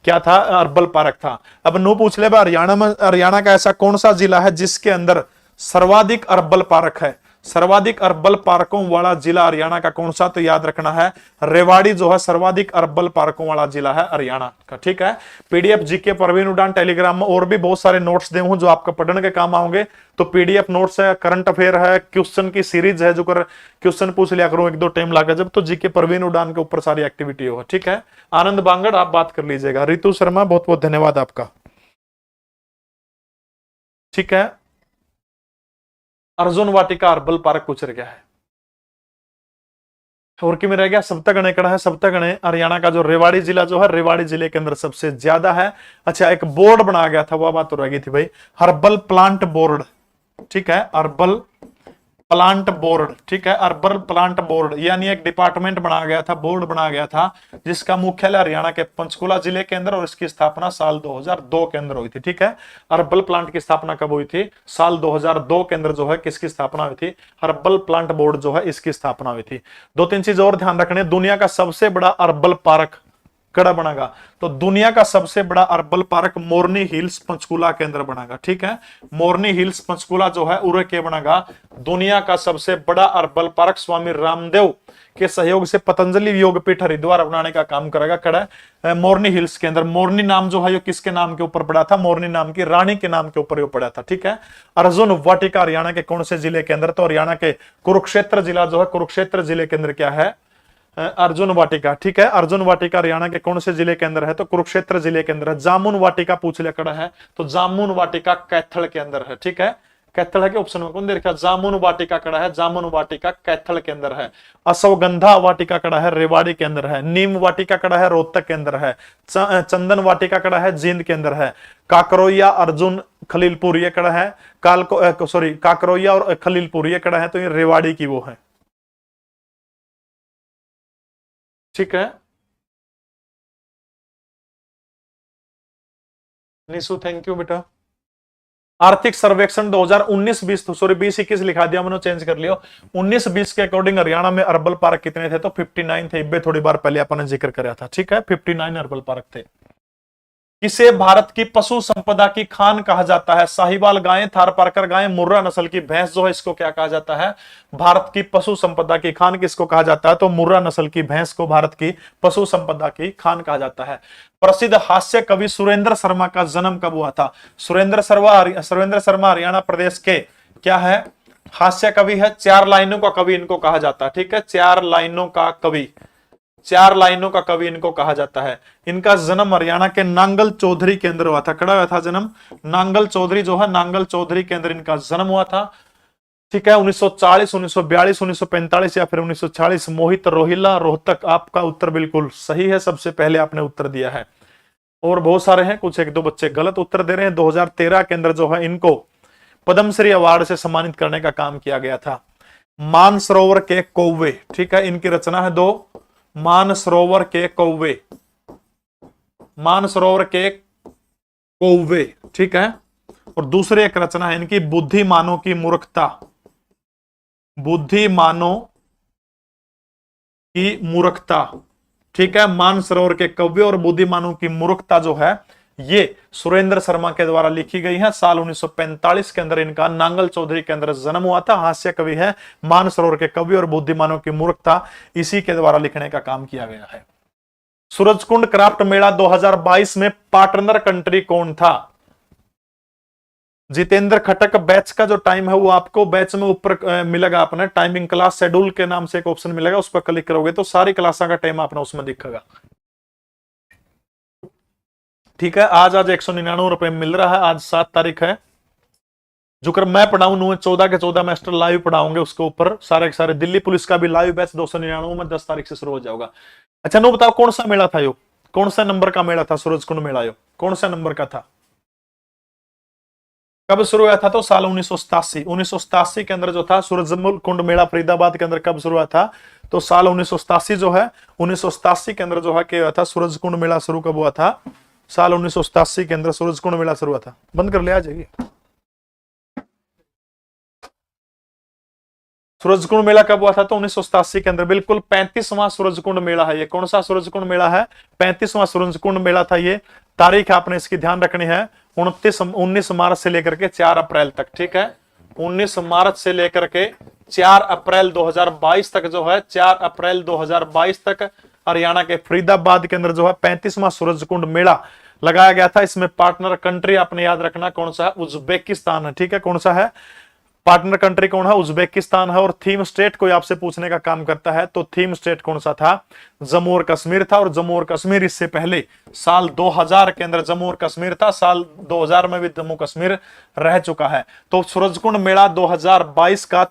क्या था, हर्बल पार्क था। अब नो पूछ ले हरियाणा का ऐसा कौन सा जिला है जिसके अंदर सर्वाधिक हर्बल पार्क है, सर्वाधिक अर्बल पार्कों वाला जिला हरियाणा का कौन सा, तो याद रखना है रेवाड़ी जो है सर्वाधिक अर्बल पार्कों वाला जिला है हरियाणा का। ठीक है, पीडीएफ जीके परवीन उड़ान टेलीग्राम में और भी बहुत सारे नोट्स दे हूं जो आपका पढ़ने के काम आओगे। तो पीडीएफ नोट्स है, करंट अफेयर है, क्वेश्चन की सीरीज है जो कर क्वेश्चन पूछ लिया करो एक दो टाइम लगा जब, तो जीके परवीन उड़ान के ऊपर सारी एक्टिविटी हो। ठीक है, आनंद बांगड़ आप बात कर लीजिएगा। रितु शर्मा बहुत बहुत धन्यवाद आपका। ठीक है, अर्जुन वाटिका अर्बल पार्क पूछ गया है। और कि में रह गया सप्तगणे कड़ा है। सप्तगणे हरियाणा का जो रेवाड़ी जिला जो है, रेवाड़ी जिले के अंदर सबसे ज्यादा है। अच्छा, एक बोर्ड बना गया था, वह बात तो रह गई थी भाई, हर्बल प्लांट बोर्ड। ठीक है, अर्बल प्लांट बोर्ड। ठीक है, अर्बल प्लांट बोर्ड यानी एक डिपार्टमेंट बना गया था, बोर्ड बना गया था, जिसका मुख्यालय हरियाणा के पंचकुला जिले के अंदर, और इसकी स्थापना साल 2002 के अंदर हुई थी। ठीक है, अर्बल प्लांट की स्थापना कब हुई थी, साल 2002 के अंदर जो है किसकी स्थापना हुई थी, अर्बल प्लांट बोर्ड जो है इसकी स्थापना हुई थी। दो तीन चीज और ध्यान रखने, दुनिया का सबसे बड़ा अर्बल पार्क कड़ा बनेगा, तो दुनिया का सबसे बड़ा अर्बल पार्क मोरनी हिल्स पंचकुला के अंदर बनेगा। ठीक है, मोरनी हिल्स पंचकुला जो है उरे के बनेगा दुनिया का सबसे बड़ा अर्बल पार्क। स्वामी रामदेव के सहयोग से पतंजलि योगपीठ हरिद्वार बनाने का काम करेगा कड़ा मोरनी हिल्स के अंदर। मोरनी नाम जो है ये किसके नाम के ऊपर पड़ा था, मोरनी नाम की रानी के नाम के ऊपर ये पड़ा था। ठीक है, अर्जुन वाटिका हरियाणा के कौन से जिले के अंदर, तो हरियाणा के कुरुक्षेत्र जिला जो है, कुरुक्षेत्र जिले के अंदर क्या है, अर्जुन वाटिका। ठीक है, अर्जुन वाटिका हरियाणा के कौन से जिले के अंदर है, तो कुरुक्षेत्र जिले के अंदर है। जामुन वाटिका पूछ लिया कड़ा है, तो जामुन वाटिका कैथल के अंदर है। ठीक है, कैथल है के ऑप्शन में कौन दे रखा, जामुन वाटिका कड़ा है, जामुन वाटिका कैथल के अंदर है। अश्वगंधा वाटिका कड़ा है, रेवाड़ी के अंदर है। नीम वाटिका कड़ा है, रोहतक के अंदर है। चंदन वाटिका कड़ा है, जींद के अंदर है। काकरोया अर्जुन खलीलपुर ये कड़ा है, काकरोया और खलीलपुर ये कड़ा है, तो ये रेवाड़ी की वो है। ठीक है, निशु थैंक यू बेटा। आर्थिक सर्वेक्षण 2019-20 सॉरी 20-21 लिखा दिया मैंने, चेंज कर लियो। 19-20 के अकॉर्डिंग हरियाणा में अर्बल पार्क कितने थे, तो 59 थे। इब्बे थोड़ी बार पहले अपन ने जिक्र कराया था। ठीक है, 59 अर्बल पार्क थे। किसे भारत की पशु संपदा की खान कहा जाता है, साहिवाल गाय, थारपारकर गाय, मुर्रा नस्ल की भैंस जो है इसको क्या कहा जाता है, भारत की पशु संपदा की खान किसको कहा जाता है, तो मुर्रा नस्ल की भैंस को भारत की पशु संपदा की खान कहा जाता है। प्रसिद्ध हास्य कवि सुरेंद्र शर्मा का जन्म कब हुआ था, सुरेंद्र शर्मा हरियाणा प्रदेश के क्या है, हास्य कवि है, 4 लाइनों का कवि इनको कहा जाता है। ठीक है, 4 लाइनों का कवि, 4 लाइनों का कवि इनको कहा जाता है। इनका जन्म हरियाणा के नांगल चौधरी के अंदर हुआ था। कड़ा हुआ था जन्म, नांगल चौधरी जो है, नांगल चौधरी के अंदर इनका जन्म हुआ था। ठीक है, 1940, 1942, 1945 या फिर 1940। मोहित रोहिला रोहतक, आपका उत्तर बिल्कुल सही है, सबसे पहले आपने उत्तर दिया है। और बहुत सारे हैं, कुछ एक दो बच्चे गलत उत्तर दे रहे हैं। 2013 के अंदर जो है इनको पद्मश्री अवार्ड से सम्मानित करने का काम किया गया था। मानसरोवर के कौवे, ठीक है, इनकी रचना है 2, मानसरोवर के कौवे, मानसरोवर के कौवे। ठीक है, और दूसरी एक रचना है इनकी बुद्धिमानों की मूर्खता, बुद्धिमानों की मूर्खता। ठीक है, मानसरोवर के कव्य और बुद्धिमानों की मूर्खता जो है ये सुरेंद्र शर्मा के द्वारा लिखी गई है। साल 1945 के अंदर इनका नांगल चौधरी के अंदर जन्म हुआ था। हास्य कवि है, मानसरोवर के कवि और बुद्धिमानों की मूर्खता इसी के द्वारा लिखने का काम किया गया है। सूरजकुंड क्राफ्ट मेला 2022 में पार्टनर कंट्री कौन था, जितेंद्र खटक। बैच का जो टाइम है वो आपको बैच में ऊपर मिलेगा, अपने टाइमिंग क्लास शेड्यूल के नाम से एक ऑप्शन मिलेगा, उस पर क्लिक करोगे तो सारी क्लासा का टाइम अपना उसमें दिखेगा। ठीक है, आज 199 रुपए मिल रहा है। आज 7 तारीख है। जो कर मैं पढ़ाऊं 14 के 14 मास्टर लाइव पढ़ाऊंगे, उसके ऊपर सारे के सारे। दिल्ली पुलिस का भी लाइव बैच 299 में 10 तारीख से शुरू हो जाएगा। अच्छा नो बताओ कौन सा मेला था यो, कौन सा नंबर का मेला था सूरजकुंड मेला, यो कौन सा नंबर का था, कब शुरू हुआ था, तो साल 1987 के अंदर जो था सूरजकुंड मेला फरीदाबाद के अंदर कब शुरू हुआ था, तो साल 1987 जो है 1987 के अंदर जो है क्या हुआ था, सूरजकुंड मेला शुरू कब हुआ था, साल 1987 के अंदर सूरजकुंड मेला शुरू हुआ था। बंद कर ले आ जाइए। सूरजकुंड मेला कब हुआ था, तो 1987 के अंदर। बिल्कुल 35वां सूरजकुंड मेला है ये। कौन सा सूरजकुंड मेला है, 35वां सूरजकुंड मेला था ये। तारीख आपने इसकी ध्यान रखनी है 19 मार्च से लेकर के 4 अप्रैल तक। ठीक है, 19 मार्च से लेकर के 4 अप्रैल 2022 तक जो है 4 अप्रैल 2022 तक हरियाणा के फरीदाबाद के अंदर जो है 35वां सूरजकुंड मेला लगाया गया था। इसमें पार्टनर कंट्री आपने याद रखना कौन सा है, उज्बेकिस्तान है। ठीक है, कौन सा है पार्टनर कंट्री, कौन है, उज्बेकिस्तान है। और थीम स्टेट कोई आपसे पूछने का काम करता है तो थीम स्टेट कौन सा था, जम्मू और कश्मीर था। और जम्मू और कश्मीर इससे पहले साल 2000 के अंदर जम्मू और कश्मीर था, साल 2000 में भी जम्मू कश्मीर रह चुका है। तो सूरजकुंड मेला 2022 का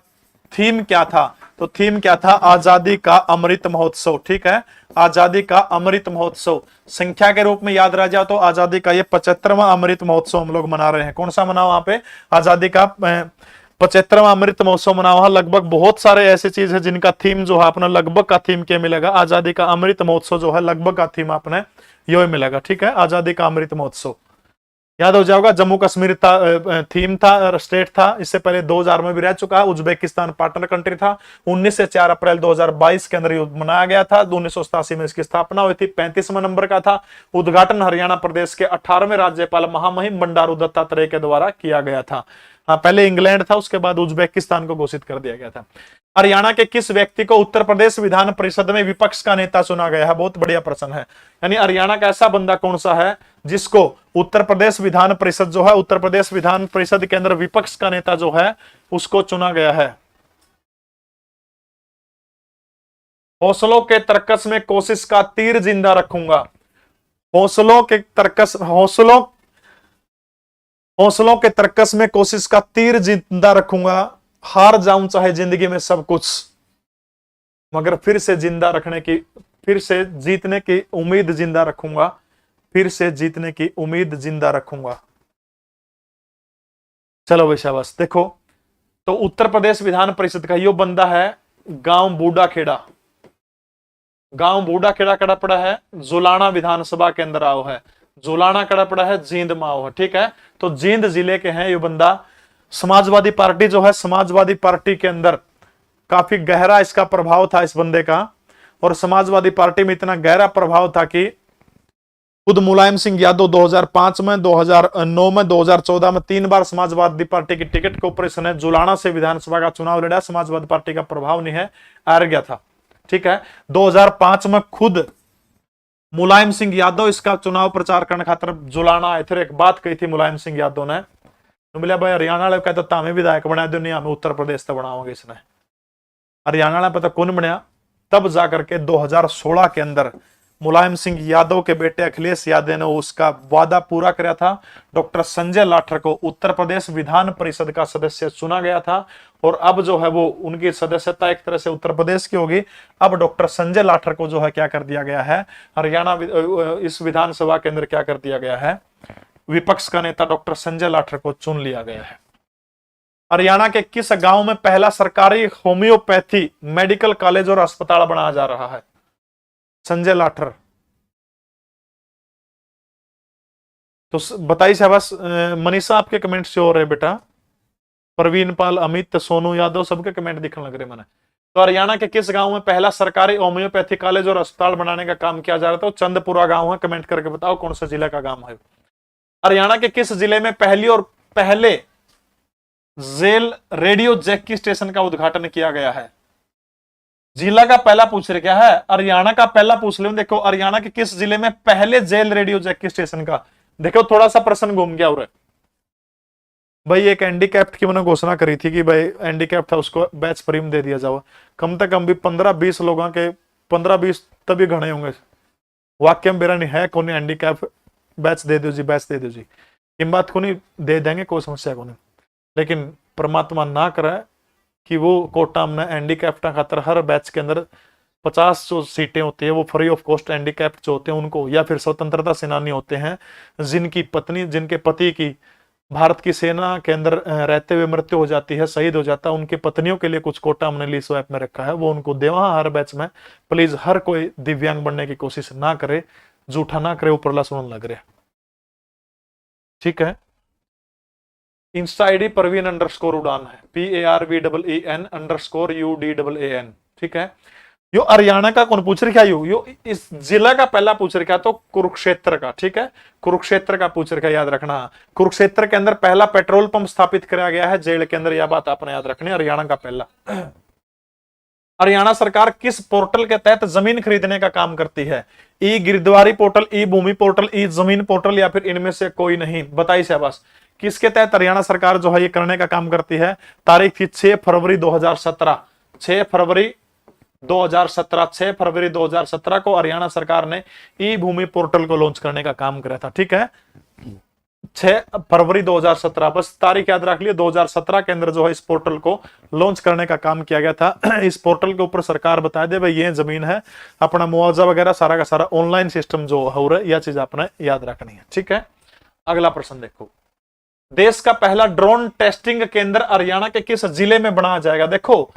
थीम क्या था, तो थीम क्या था, आजादी का अमृत महोत्सव। ठीक है, आजादी का अमृत महोत्सव। संख्या के रूप में याद रह जाओ तो आजादी का ये 75वां अमृत महोत्सव हम लोग मना रहे हैं। कौन सा मना वहां पे, आजादी का 75वां अमृत महोत्सव मना हुआ। लगभग बहुत सारे ऐसे चीज है जिनका थीम जो है अपना लगभग का थीम क्या मिलेगा, आजादी का अमृत महोत्सव जो है लगभग का थीम आपने यो मिलेगा। ठीक है, आजादी का अमृत महोत्सव याद हो जाएगा। जम्मू कश्मीर था, थीम था, स्टेट था। इससे पहले 2000 में भी रह चुका है। उज्बेकिस्तान पार्टनर कंट्री था। 19 से 4 अप्रैल 2022 के अंदर मनाया गया था। 1987 में इसकी स्थापना हुई थी। 35वां नंबर का था। उद्घाटन हरियाणा प्रदेश के 18वें राज्यपाल महामहिम बंडारू दत्तात्रेय के द्वारा किया गया था। हाँ, पहले इंग्लैंड था, उसके बाद उज्बेकिस्तान को घोषित कर दिया गया था। हरियाणा के किस व्यक्ति को उत्तर प्रदेश विधान परिषद में विपक्ष का नेता चुना गया है, बहुत बढ़िया प्रश्न है। यानी हरियाणा का ऐसा बंदा कौन सा है जिसको उत्तर प्रदेश विधान परिषद जो है, उत्तर प्रदेश विधान परिषद के अंदर विपक्ष का नेता जो है उसको चुना गया है। हौसलों के तर्कस में कोशिश का तीर जिंदा रखूंगा। हौसलों के तर्कस, हौसलों के तर्कस में कोशिश का तीर जिंदा रखूंगा। हार जाऊं चाहे जिंदगी में सब कुछ, मगर फिर से जिंदा रखने की, फिर से जीतने की उम्मीद जिंदा रखूंगा। फिर से जीतने की उम्मीद जिंदा रखूंगा। चलो भाई शाबाश। देखो तो उत्तर प्रदेश विधान परिषद का यो बंदा है गांव बूढ़ाखेड़ा। गांव बूढ़ाखेड़ा कड़ा पड़ा है, जुलाना विधानसभा के अंदर आओ है। जुलाना कड़ा पड़ा है, जींद माओ है। ठीक है, तो जींद जिले के हैं ये बंदा। समाजवादी पार्टी जो है, समाजवादी पार्टी के अंदर काफी गहरा इसका प्रभाव था इस बंदे का। और समाजवादी पार्टी में इतना गहरा प्रभाव था कि खुद मुलायम सिंह यादव 2005 में, 2009 में, 2014 में 3 बार समाजवादी पार्टी की टिकट के ऊपर इसने जुलाना से विधानसभा का चुनाव लड़ा। समाजवादी पार्टी का प्रभाव नहीं है, हार गया था। ठीक है, 2005 में खुद मुलायम सिंह यादव इसका चुनाव प्रचार करने खातर जुलाना आए थे। एक बात कही थी मुलायम सिंह यादव ने, तो बोले भाई हरियाणा वाले कहते तामे विधायक बना दो, नहीं हमें उत्तर प्रदेश तक बनाओगे। इसने हरियाणा वाला पता कौन बनया, तब जाकर के 2016 के अंदर मुलायम सिंह यादव के बेटे अखिलेश यादव ने उसका वादा पूरा किया था। डॉक्टर संजय लाठर को उत्तर प्रदेश विधान परिषद का सदस्य चुना गया था। और अब जो है वो उनकी सदस्यता एक तरह से उत्तर प्रदेश की होगी। अब डॉक्टर संजय लाठर को जो है क्या कर दिया गया है, हरियाणा इस विधानसभा के अंदर क्या कर दिया गया है, विपक्ष का नेता डॉक्टर संजय लाठर को चुन लिया गया है। हरियाणा के किस गांव में पहला सरकारी होम्योपैथी मेडिकल कॉलेज और अस्पताल बनाया जा रहा है? संजय लाठर। तो बताइए शाबाश। मनीषा आपके कमेंट से हो रहे बेटा, प्रवीण पाल, अमित, सोनू यादव सबके कमेंट दिखने लग रहे मैंने। तो हरियाणा के किस गांव में पहला सरकारी होम्योपैथी कॉलेज और अस्पताल बनाने का काम किया जा रहा था? चंदपुरा गांव है। कमेंट करके बताओ कौन सा जिला का गांव है। हरियाणा के किस जिले में पहले जेल रेडियो जैकी स्टेशन का उद्घाटन किया गया है? जिला का पहला पूछ रहे क्या है, हरियाणा का पहला पूछ ले। देखो हरियाणा के किस जिले में पहले जेल रेडियो जैकी स्टेशन का, देखो थोड़ा सा प्रश्न घूम गया। और भाई एक हैंडीकैप्ट की मैंने घोषणा करी थी कि भाई हैंडीकैप्ट था उसको बैच फ्री में दे दिया जाओ। कम से कम भी 15-20 लोगों के 15-20 तभी घने होंगे वाक्य में बेरा नहीं है कौन हैंडीकैप बैच दे दो जी, बैच दे दो जी। इन बात को नहीं दे देंगे, कोई समस्या को नहीं। लेकिन परमात्मा ना करे कि वो कोटा में हैंडीकैप्ट खातर हर बैच के अंदर 50 जो सीटें होती है वो फ्री ऑफ कॉस्ट हैंडीकैप जो होते हैं उनको, या फिर स्वतंत्रता सेनानी होते हैं जिनकी पत्नी, जिनके पति की भारत की सेना के अंदर रहते हुए मृत्यु हो जाती है, शहीद हो जाता है, उनके पत्नियों के लिए कुछ कोटा हमने ली स्वैप में रखा है, वो उनको देवा हर बैच में। प्लीज हर कोई दिव्यांग बनने की कोशिश ना करे, जूठा ना करे, ऊपरला सुनने लग रहे। ठीक है, इंस्टा आईडी परवीन_उड़ान है, PARVEEN_UDAAN। ठीक है, यो हरियाणा का कौन पूछ रखा, यो इस जिला का पहला पूछ रखा तो कुरुक्षेत्र का, ठीक है, कुरुक्षेत्र का पूछ रखा, याद रखना। कुरुक्षेत्र के अंदर पहला पेट्रोल पंप स्थापित किया गया है जेल के अंदर, यह बात आपने याद रखनी, हरियाणा का पहला। हरियाणा सरकार किस पोर्टल के तहत जमीन खरीदने का काम करती है? ई गिरद्वारी पोर्टल, ई भूमि पोर्टल, ई जमीन पोर्टल, या फिर इनमें से कोई नहीं? बताइए शाबाश, किसके तहत हरियाणा सरकार जो है ये करने का काम करती है? तारीख थी 6 फरवरी 2017, 6 फरवरी 2017, 6 फरवरी 2017 को हरियाणा सरकार ने ई भूमि पोर्टल को लॉन्च करने का काम किया था, ठीक है, 6 फरवरी 2017, बस तारीख याद रख लिया। 2017 के अंदर जो है इस पोर्टल को लॉन्च करने का काम किया गया था। इस पोर्टल के ऊपर सरकार बता दे भाई ये जमीन है, अपना मुआवजा वगैरह सारा का सारा ऑनलाइन सिस्टम जो हो रहा है, यह चीज आपने याद रखनी है, ठीक है। अगला प्रश्न देखो, देश का पहला ड्रोन टेस्टिंग केंद्र हरियाणा के किस जिले में बनाया जाएगा? देखो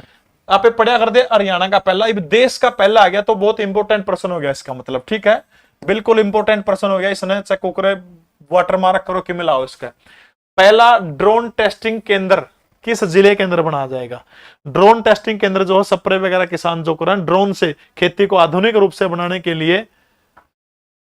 आप पढ़िया कर दे, हरियाणा का पहला, देश का पहला आ गया तो बहुत इंपॉर्टेंट प्रश्न हो गया इसका मतलब, ठीक है, बिल्कुल इंपॉर्टेंट प्रश्न हो गया। इसने चेक करे, वाटर मार्क करो कि मिलाओ इसका। पहला ड्रोन टेस्टिंग केंद्र किस जिले के अंदर बनाया जाएगा? ड्रोन टेस्टिंग केंद्र जो है स्प्रे वगैरह किसान जो कर ड्रोन से खेती को आधुनिक रूप से बनाने के लिए,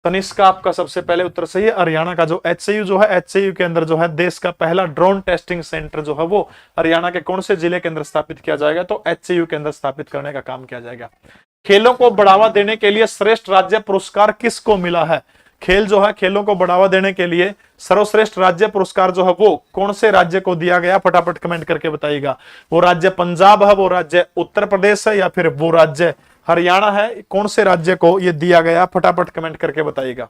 तनिष्का आपका सबसे पहले उत्तर सही है। हरियाणा का जो एचसीयू जो है, एचसीयू के अंदर जो है देश का पहला ड्रोन टेस्टिंग सेंटर जो है वो हरियाणा के कौन से जिले के अंदर स्थापित किया जाएगा? तो एचसीयू के अंदर स्थापित करने का काम किया जाएगा। खेलों को बढ़ावा देने के लिए श्रेष्ठ राज्य पुरस्कार किसको मिला है? खेल जो है, खेलों को बढ़ावा देने के लिए सर्वश्रेष्ठ राज्य पुरस्कार जो है वो कौन से राज्य को दिया गया? फटाफट कमेंट करके बताइएगा। वो राज्य पंजाब है, वो राज्य उत्तर प्रदेश है, या फिर वो राज्य हरियाणा है? कौन से राज्य को ये दिया गया? फटाफट कमेंट करके बताइएगा,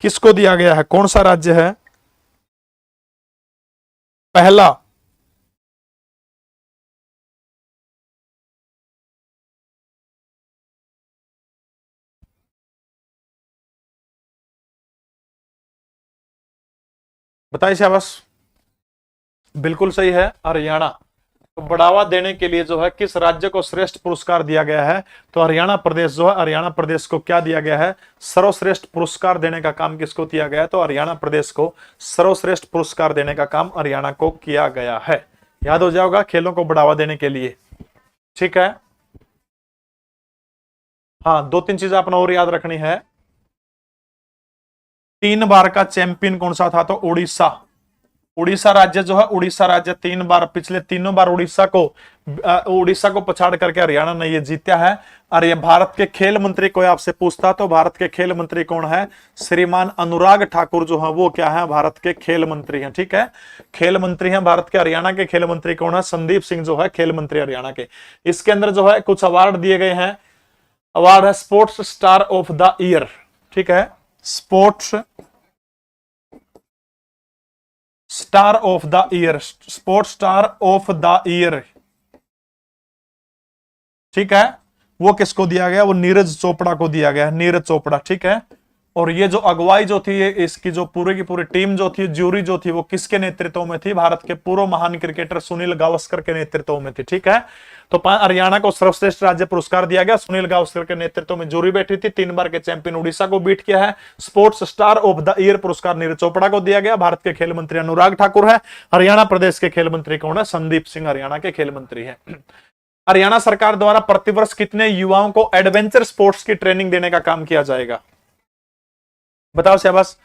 किसको दिया गया है, कौन सा राज्य है पहला? बताइए शाबाश, बिल्कुल सही है, हरियाणा। तो बढ़ावा देने के लिए जो है किस राज्य को श्रेष्ठ पुरस्कार दिया गया है? तो हरियाणा प्रदेश जो है, हरियाणा प्रदेश को क्या दिया गया है? सर्वश्रेष्ठ पुरस्कार देने का काम किसको दिया गया है? तो हरियाणा प्रदेश को सर्वश्रेष्ठ पुरस्कार देने का काम हरियाणा को किया गया है। याद हो जाएगा, खेलों को बढ़ावा देने के लिए, ठीक है। हाँ, 2-3 चीजें आपने और याद रखनी है। 3 बार का चैंपियन कौन सा था? तो उड़ीसा। उड़ीसा राज्य जो है, उड़ीसा राज्य 3 बार, पिछले तीनों बार उड़ीसा को पछाड़ करके हरियाणा ने ये जीता है। और ये भारत के खेल मंत्री कोई आपसे पूछता तो भारत के खेल मंत्री कौन है? श्रीमान अनुराग ठाकुर जो है वो क्या है? भारत के खेल मंत्री हैं, ठीक है, खेल मंत्री हैं भारत के। हरियाणा के खेल मंत्री कौन है? संदीप सिंह जो है खेल मंत्री हरियाणा के। इसके अंदर जो है कुछ अवार्ड दिए गए हैं। अवार्ड है sports star of the year, ठीक है, sports star of the year, sports star of the year, ठीक है, वो किसको दिया गया? वो नीरज चोपड़ा को दिया गया, नीरज चोपड़ा, ठीक है। और ये जो अगुवाई जो थी, इसकी जो पूरी की पूरी टीम जो थी, ज्यूरी जो थी, वो किसके नेतृत्व में थी? भारत के पूर्व महान क्रिकेटर सुनील गावस्कर के नेतृत्व में थी, ठीक है। तो हरियाणा को सर्वश्रेष्ठ राज्य पुरस्कार दिया गया, सुनील गावस्कर के नेतृत्व में ज्यूरी बैठी थी। 3 बार के चैंपियन उड़ीसा को बीट किया है। Sports star of the year पुरस्कार नीरज चोपड़ा को दिया गया। भारत के खेल मंत्री अनुराग ठाकुर है। हरियाणा प्रदेश के खेल मंत्री कौन है? संदीप सिंह हरियाणा के खेल मंत्री है। हरियाणा सरकार द्वारा प्रतिवर्ष कितने युवाओं को एडवेंचर स्पोर्ट्स की ट्रेनिंग देने का काम किया जाएगा? बताओ शाबाश,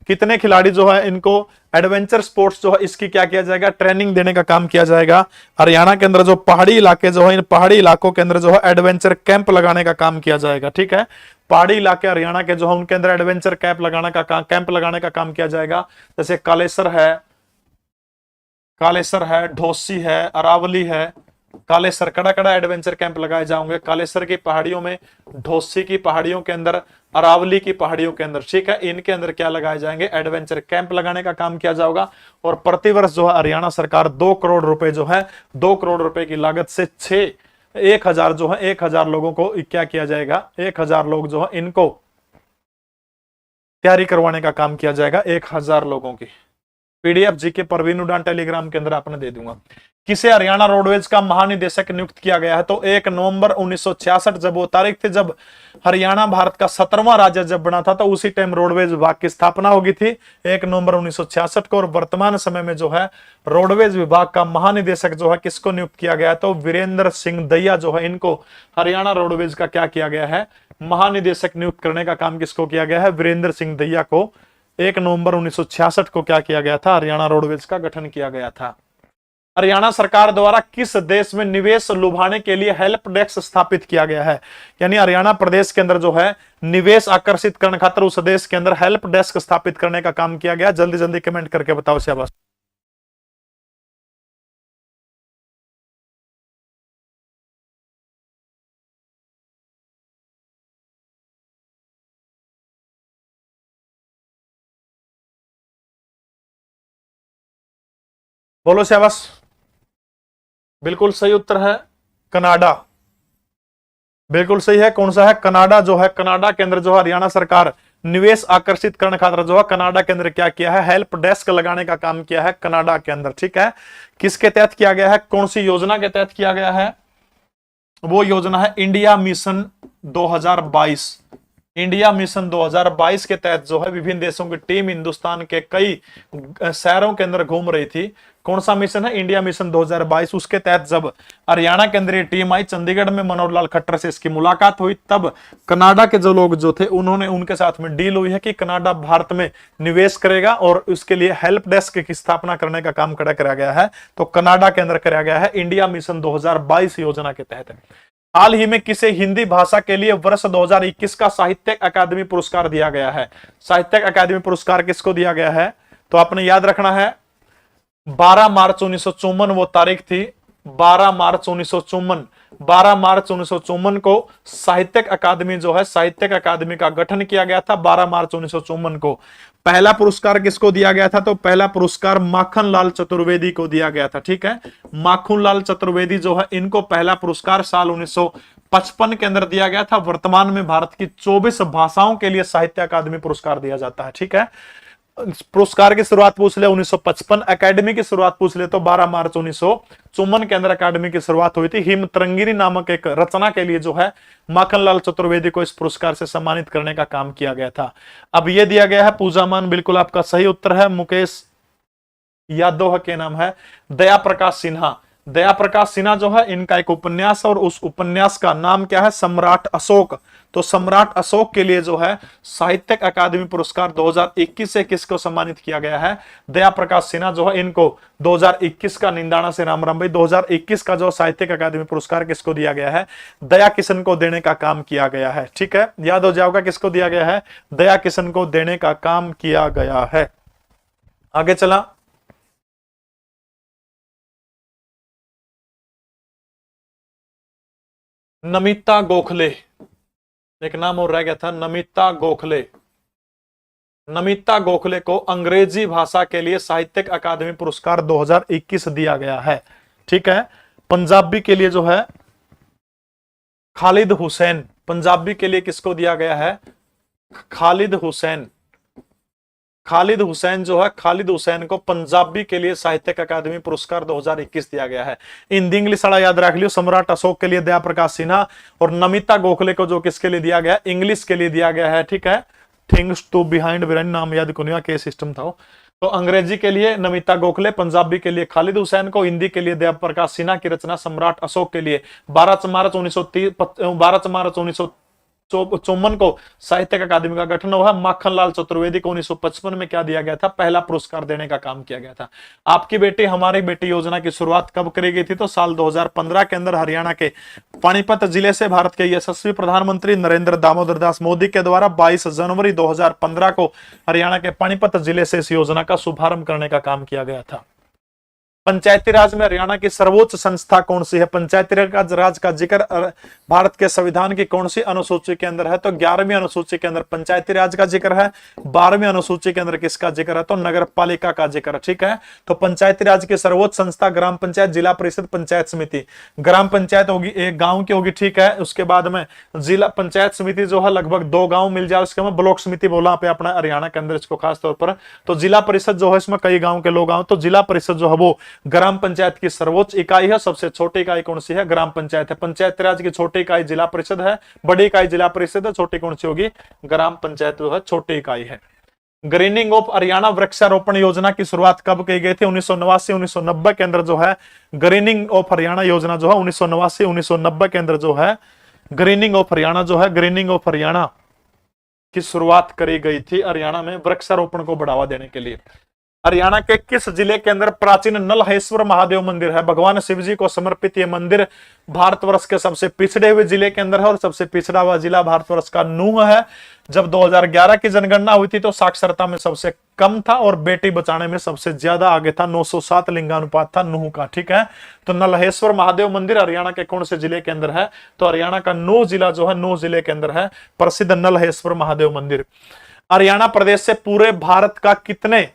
कितने खिलाड़ी जो है इनको एडवेंचर स्पोर्ट्स जो है इसकी क्या किया जाएगा? ट्रेनिंग देने का काम किया जाएगा। हरियाणा के अंदर जो पहाड़ी इलाके जो है, इन पहाड़ी इलाकों के अंदर जो है एडवेंचर कैंप लगाने का काम किया जाएगा, ठीक है। पहाड़ी इलाके हरियाणा के जो है उनके अंदर एडवेंचर कैंप लगाने का काम किया जाएगा। जैसे कालेसर है, ढोसी है, अरावली है। कालेसर कड़ा एडवेंचर कैंप लगाए जाएंगे कालेसर की पहाड़ियों में, ढोसी की पहाड़ियों के अंदर, अरावली की पहाड़ियों के अंदर, ठीक है। इनके अंदर क्या लगाए जाएंगे? एडवेंचर कैंप लगाने का काम किया जाएगा। और प्रतिवर्ष जो है हरियाणा सरकार 2 करोड़ रुपए जो है, 2 करोड़ रुपए की लागत से 1000 जो है 1000 लोगों को क्या किया जाएगा? 1000 लोग जो है इनको तैयारी करवाने का काम किया जाएगा, 1000 लोगों की। पीडीएफ जीके परवीन उड़ान टेलीग्राम के अंदर आपने दे दूंगा। किसे हरियाणा रोडवेज का महानिदेशक नियुक्त किया गया है? तो 1 नवंबर 1966 जब वो तारीख थी जब हरियाणा भारत का 17वां राज्य जब बना था, तो उसी टाइम रोडवेज विभाग की स्थापना होगी थी 1 नवंबर 1966 को। और वर्तमान समय में जो है रोडवेज विभाग का महानिदेशक जो है किसको नियुक्त किया गया है? तो वीरेंद्र सिंह दैया जो है, इनको हरियाणा रोडवेज का क्या किया गया है? महानिदेशक नियुक्त करने का काम किसको किया गया है? वीरेंद्र सिंह दैया को 1 नवंबर 1966 को क्या किया गया था? हरियाणा रोडवेज का गठन किया गया था। हरियाणा सरकार द्वारा किस देश में निवेश लुभाने के लिए हेल्प डेस्क स्थापित किया गया है? यानी हरियाणा प्रदेश के अंदर जो है निवेश आकर्षित करने खातिर उस देश के अंदर हेल्प डेस्क स्थापित करने का काम किया गया। जल्दी जल्दी कमेंट करके बताओ शाबाश। बोलो शाबाश। बिल्कुल सही उत्तर है कनाडा। बिल्कुल सही है। कौन सा है? कनाडा जो है, कनाडा के अंदर जो है हरियाणा सरकार निवेश आकर्षित करने खातिर जो है कनाडा के अंदर क्या किया है? हेल्प डेस्क लगाने का काम किया है कनाडा के अंदर। ठीक है, किसके तहत किया गया है? कौन सी योजना के तहत किया गया है? वो योजना है इंडिया मिशन 2022। इंडिया मिशन 2022 के तहत जो है विभिन्न देशों की टीम हिंदुस्तान के कई शहरों के अंदर घूम रही थी। कौन सा मिशन है? India mission 2022। उसके तहत जब हरियाणा के अंदर ये टीम आई, चंडीगढ़ में मनोहर लाल खट्टर से इसकी मुलाकात हुई, तब कनाडा के जो लोग जो थे उन्होंने उनके साथ में डील हुई है कि कनाडा भारत में निवेश करेगा और उसके लिए हेल्प डेस्क की स्थापना करने का काम खड़ा कराया गया है। तो कनाडा के अंदर कराया गया है इंडिया मिशन 2022 योजना के तहत। हाल ही में किसे हिंदी भाषा के लिए वर्ष 2021 का साहित्य अकादमी पुरस्कार दिया गया है? साहित्य अकादमी पुरस्कार किसको दिया गया है? तो आपने याद रखना है 12 मार्च 1954 वो तारीख थी। 12 मार्च 1954, 12 मार्च 1954 को साहित्यिक अकादमी जो है साहित्यिक अकादमी का गठन किया गया था 12 मार्च 1954 को। पहला पुरस्कार किसको दिया गया था? तो पहला पुरस्कार माखन लाल चतुर्वेदी को दिया गया था। ठीक है, माखन लाल चतुर्वेदी जो है इनको पहला पुरस्कार साल 1955 के अंदर दिया गया था। वर्तमान में भारत की 24 भाषाओं के लिए साहित्य अकादमी पुरस्कार दिया जाता है। ठीक है, पुरस्कार की शुरुआत पूछ ले 1955, एकेडमी की शुरुआत पूछ ले तो 12 मार्च 1954 के अंदर एकेडमी की शुरुआत हुई थी। हिम तरंगिनी नामक एक रचना के लिए जो है माखनलाल चतुर्वेदी को इस पुरस्कार से सम्मानित करने का काम किया गया था। अब यह दिया गया है पूजा मान, बिल्कुल आपका सही उत्तर है। मुकेश यादव के नाम है दया प्रकाश सिन्हा। दया प्रकाश सिन्हा जो है इनका एक उपन्यास और उस उपन्यास का नाम क्या है? सम्राट अशोक। तो सम्राट अशोक के लिए जो है साहित्यिक अकादमी पुरस्कार 2021 से किसको सम्मानित किया गया है? दया प्रकाश सिन्हा जो है इनको 2021 का निंदाना से राम राम भाई 2021 का जो साहित्यिक अकादमी पुरस्कार किसको दिया गया है? दया किशन को देने का काम किया गया है। ठीक है, याद हो जाओगा किसको दिया गया है? दया किशन को देने का काम किया गया है। आगे चला, नमिता गोखले, एक नाम और रह गया था नमिता गोखले। नमिता गोखले को अंग्रेजी भाषा के लिए साहित्यिक अकादमी पुरस्कार 2021 दिया गया है। ठीक है, पंजाबी के लिए जो है खालिद हुसैन, पंजाबी के लिए किसको दिया गया है? खालिद हुसैन। खालिद हुसैन जो है खालिद हुसैन को पंजाबी के लिए साहित्यिक अकादमी पुरस्कार 2021 दिया गया है। हिंदी इंग्लिश वाला याद रख लियो, सम्राट अशोक के लिए दया प्रकाश सिन्हा और नमिता गोखले को जो किसके लिए दिया गया? इंग्लिश के लिए दिया गया है। ठीक है, थिंग्स टू बिहाइंड विरन नाम याद कुनिया के सिस्टम था। तो अंग्रेजी के लिए नमिता गोखले, पंजाबी के लिए खालिद हुसैन को, हिंदी के लिए दया प्रकाश सिन्हा की रचना सम्राट अशोक के लिए 12 मार्च 1954 को साहित्यिक अकादमी का गठन हुआ। माखनलाल चतुर्वेदी को 1955 में क्या दिया गया था? पहला पुरस्कार देने का काम किया गया था। आपकी बेटी हमारी बेटी योजना की शुरुआत कब करी गई थी? तो साल 2015 के अंदर हरियाणा के पानीपत जिले से भारत के यशस्वी प्रधानमंत्री नरेंद्र दामोदर दास मोदी के द्वारा 22 जनवरी 2015 को हरियाणा के पानीपत जिले से इस योजना का शुभारंभ करने का काम किया गया था। पंचायती राज में हरियाणा की सर्वोच्च संस्था कौन सी है? पंचायती राज का जिक्र भारत के संविधान की कौन सी अनुसूची के अंदर है? तो 11वीं अनुसूची के अंदर पंचायती राज का जिक्र है। 12वीं अनुसूची के अंदर किसका जिक्र है? तो नगर पालिका का जिक्र। ठीक है, तो पंचायती राज की सर्वोच्च संस्था ग्राम पंचायत, जिला परिषद, पंचायत समिति। ग्राम पंचायत होगी एक गांव की होगी, ठीक है। उसके बाद में जिला पंचायत समिति जो है लगभग 2 गांव मिल जाए, उसके में ब्लॉक समिति बोला पे अपना हरियाणा के अंदर इसको खास तौर पर। तो जिला परिषद जो है इसमें कई गांव के लोग आए, तो जिला परिषद जो है वो ग्राम पंचायत की सर्वोच्च इकाई है। सबसे छोटी इकाई कौन सी है? ग्राम पंचायत है। पंचायत राज की छोटी इकाई जिला परिषद है, बड़ी इकाई जिला परिषद है, छोटी कौन सी होगी? ग्राम पंचायत जो है छोटी इकाई है। ग्रीनिंग ऑफ हरियाणा वृक्षारोपण योजना की शुरुआत कब की गई थी? 1989-1990 के अंदर जो है ग्रीनिंग ऑफ हरियाणा योजना जो है 1989-1990 के अंदर जो है ग्रीनिंग ऑफ हरियाणा जो है ग्रीनिंग ऑफ हरियाणा की शुरुआत करी गई थी हरियाणा में वृक्षारोपण को बढ़ावा देने के लिए। हरियाणा के किस जिले के अंदर प्राचीन नलहेश्वर महादेव मंदिर है? भगवान शिव जी को समर्पित यह मंदिर भारतवर्ष के सबसे पिछड़े हुए जिले के अंदर है और सबसे पिछड़ा हुआ जिला भारतवर्ष का नूह है। जब 2011 की जनगणना हुई थी तो साक्षरता में सबसे कम था और बेटी बचाने में सबसे ज्यादा आगे था, 907 लिंगानुपात था नूह का। ठीक है, तो नलहेश्वर महादेव मंदिर हरियाणा के कौन से जिले के अंदर है? तो हरियाणा का नूह जिला जो है नूह जिले के अंदर है प्रसिद्ध नलहेश्वर महादेव मंदिर। हरियाणा प्रदेश से पूरे भारत का कितने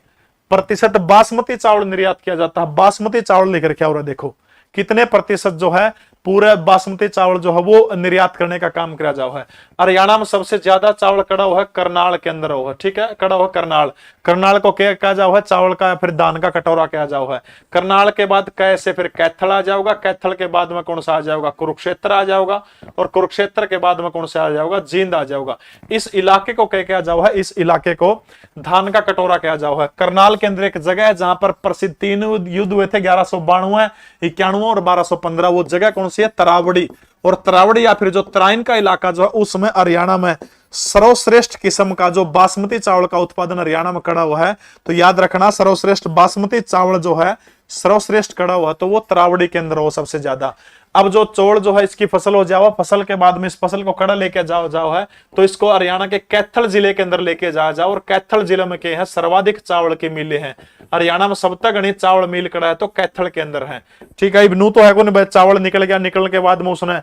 प्रतिशत बासमती चावल निर्यात किया जाता है? बासमती चावल लेकर क्या हो रहा है, देखो कितने प्रतिशत जो है पूरे बासमती चावल जो है वो निर्यात करने का काम किया जाओ है। हरियाणा में सबसे ज्यादा चावल कड़ा हुआ है करनाल के अंदर हुआ, ठीक है, कड़ा हुआ करनाल। करनाल को क्या कहा जाओ है? चावल का फिर दान का कटोरा कहा जाओ है। करनाल के बाद कैसे फिर कैथल आ जाओगा, कैथल के बाद में कौन सा आ जाओगा? कुरुक्षेत्र आ जाओगा, और कुरुक्षेत्र के बाद में कौन सा आ जाओगा? जींद आ जाओगा। इस इलाके को क्या कहा जाओ है? इस इलाके को धान का कटोरा कहा जाओ है। करनाल के अंदर एक जगह है जहां पर प्रसिद्ध 3 युद्ध हुए थे, 1192, 91 और 1215। वो जगह कौन सी है? तरावड़ी। और तरावड़ी या फिर जो तराइन का इलाका जो है उसमें हरियाणा में सर्वश्रेष्ठ किस्म का जो बासमती चावल का उत्पादन हरियाणा में करा हुआ है। तो याद रखना, सर्वश्रेष्ठ बासमती चावल जो है सर्वश्रेष्ठ कड़ा हुआ तो वो तरावड़ी के अंदर हो सबसे ज्यादा। अब जो चौड़ जो है इसकी फसल हो जाओ, फसल के बाद में इस फसल को कड़ा लेके जाओ है तो इसको हरियाणा के कैथल जिले के अंदर लेके जाओ। और कैथल जिले में क्या है? सर्वाधिक चावल की मिलें हैं हरियाणा में। सब तक गणित चावल मिल कड़ा है तो कैथल के अंदर है। ठीक है, नू तो है को नहीं, चावल निकल गया, निकलने के बाद में उसने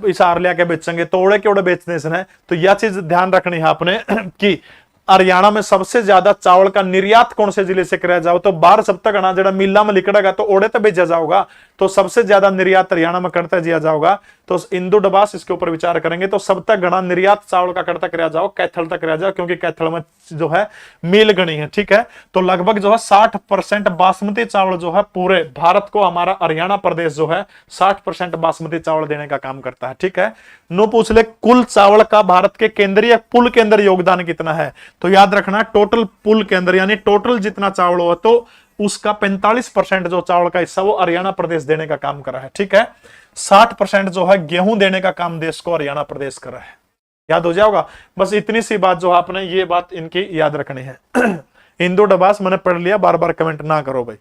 इसार लिया के बेचेंगे, तोड़े के उड़े बेचने से। तो यह चीज ध्यान रखनी है आपने कि हरियाणा में सबसे ज्यादा चावल का निर्यात कौन से जिले से कराया जाओ? तो 12 सब तक अनाज जरा मिला में लिकड़ेगा तो ओड़े तो बेचा जाओगा। तो सबसे ज्यादा निर्यात हरियाणा में करता जिया जाओगा तो इंदु डबास इसके ऊपर विचार करेंगे। तो सब तक गणा निर्यात चावल का करता कराया जाओ, कैथल तक कराया जाओ, क्योंकि कैथल में जो है मील गणी है। ठीक है, तो लगभग जो है 60% बासमती चावल जो है पूरे भारत को हमारा हरियाणा प्रदेश जो है 60% बासमती चावल देने का काम करता है। ठीक है, नो पूछ ले कुल चावल का भारत के केंद्रीय पुल के अंदर योगदान कितना है? तो याद रखना टोटल पुल के अंदर यानी टोटल जितना चावल हो तो उसका 45% जो चावल का हिस्सा वो हरियाणा प्रदेश देने का काम कर रहा है। ठीक है, 60% जो है गेहूं देने का काम देश को हरियाणा प्रदेश कर रहा है। याद हो जाएगा, बस इतनी सी बात जो आपने ये बात इनकी याद रखनी है। इंदु डबास मैंने पढ़ लिया, बार बार कमेंट ना करो भाई।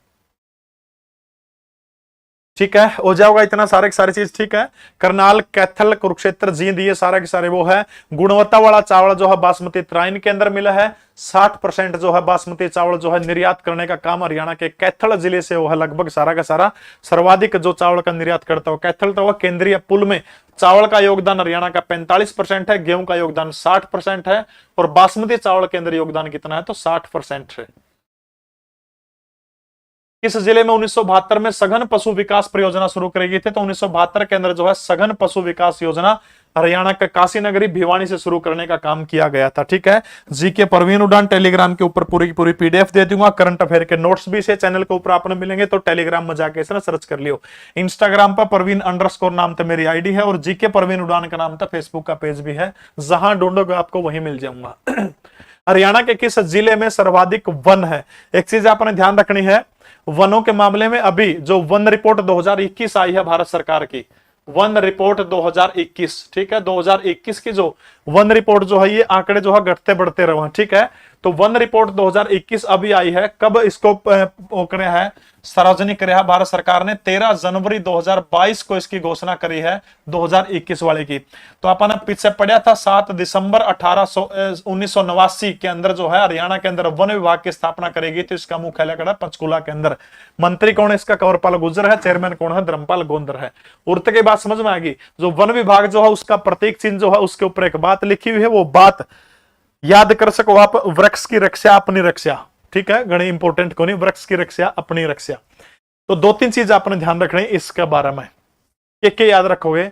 ठीक है, हो जाएगा इतना सारे की सारी चीज। ठीक है, करनाल, कैथल, कुरुक्षेत्र, जींद ये सारे के सारे वो है। गुणवत्ता वाला चावल जो है बासमती तराइन के अंदर मिला है। 60% जो है बासमती चावल जो है निर्यात करने का काम हरियाणा के कैथल जिले से वो है लगभग सारा का सारा। सर्वाधिक जो चावल का निर्यात करता हो कैथल, तो वह केंद्रीय पुल में चावल का योगदान हरियाणा का 45% है, गेहूं का योगदान 60% है और बासमती चावल के अंदर योगदान कितना है? तो 60% है। किस जिले में 1972 में सघन पशु विकास परियोजना शुरू करी गई थी? तो 1972 के अंदर जो है सघन पशु विकास योजना हरियाणा के काशी नगरी भिवानी से शुरू करने का काम किया गया था। ठीक है, जीके परवीन उड़ान टेलीग्राम के ऊपर पूरी की पूरी पीडीएफ दे दूंगा। करंट अफेयर के नोट्स भी से चैनल के ऊपर आपने मिलेंगे, तो टेलीग्राम में जाके इसे सर्च कर लियो। इंस्टाग्राम पर परवीन_ नाम तो मेरी आईडी है और जीके परवीन उड़ान का नाम था, फेसबुक का पेज भी है, जहां ढूंढोगे आपको वहीं मिल जाऊंगा। हरियाणा के किस जिले में सर्वाधिक वन है? एक चीज आपने ध्यान रखनी है, वनों के मामले में अभी जो वन रिपोर्ट 2021 आई है भारत सरकार की, वन रिपोर्ट 2021, ठीक है, 2021 की जो वन रिपोर्ट जो है ये आंकड़े जो है घटते बढ़ते रहे हैं। ठीक है, तो वन रिपोर्ट 2021 अभी आई है। कब इसको करे है सार्वजनिक करे है भारत सरकार ने? 13 जनवरी 2022 को इसकी घोषणा करी है 2021 वाले की। तो अपन पीछे पढ़ा था 7 दिसंबर 1989 के अंदर जो है हरियाणा के अंदर वन विभाग की स्थापना करेगी। तो इसका मुख्यालय कड़ा पंचकूला के अंदर। मंत्री कौन है इसका? कंवरपाल गुर्जर है। चेयरमैन कौन है? धर्मपाल गोंदर है। उर्त की बात समझ में आएगी। जो वन विभाग जो है उसका प्रतीक चिन्ह जो है उसके ऊपर एक बात लिखी हुई है, वो बात याद कर सको आप, वृक्ष की रक्षा अपनी रक्षा। ठीक है, घनी इंपोर्टेंट को नहीं, वृक्ष की रक्षा अपनी रक्षा। तो 2-3 चीज आपने ध्यान रखनी इसके बारे में। क्या याद रखोगे?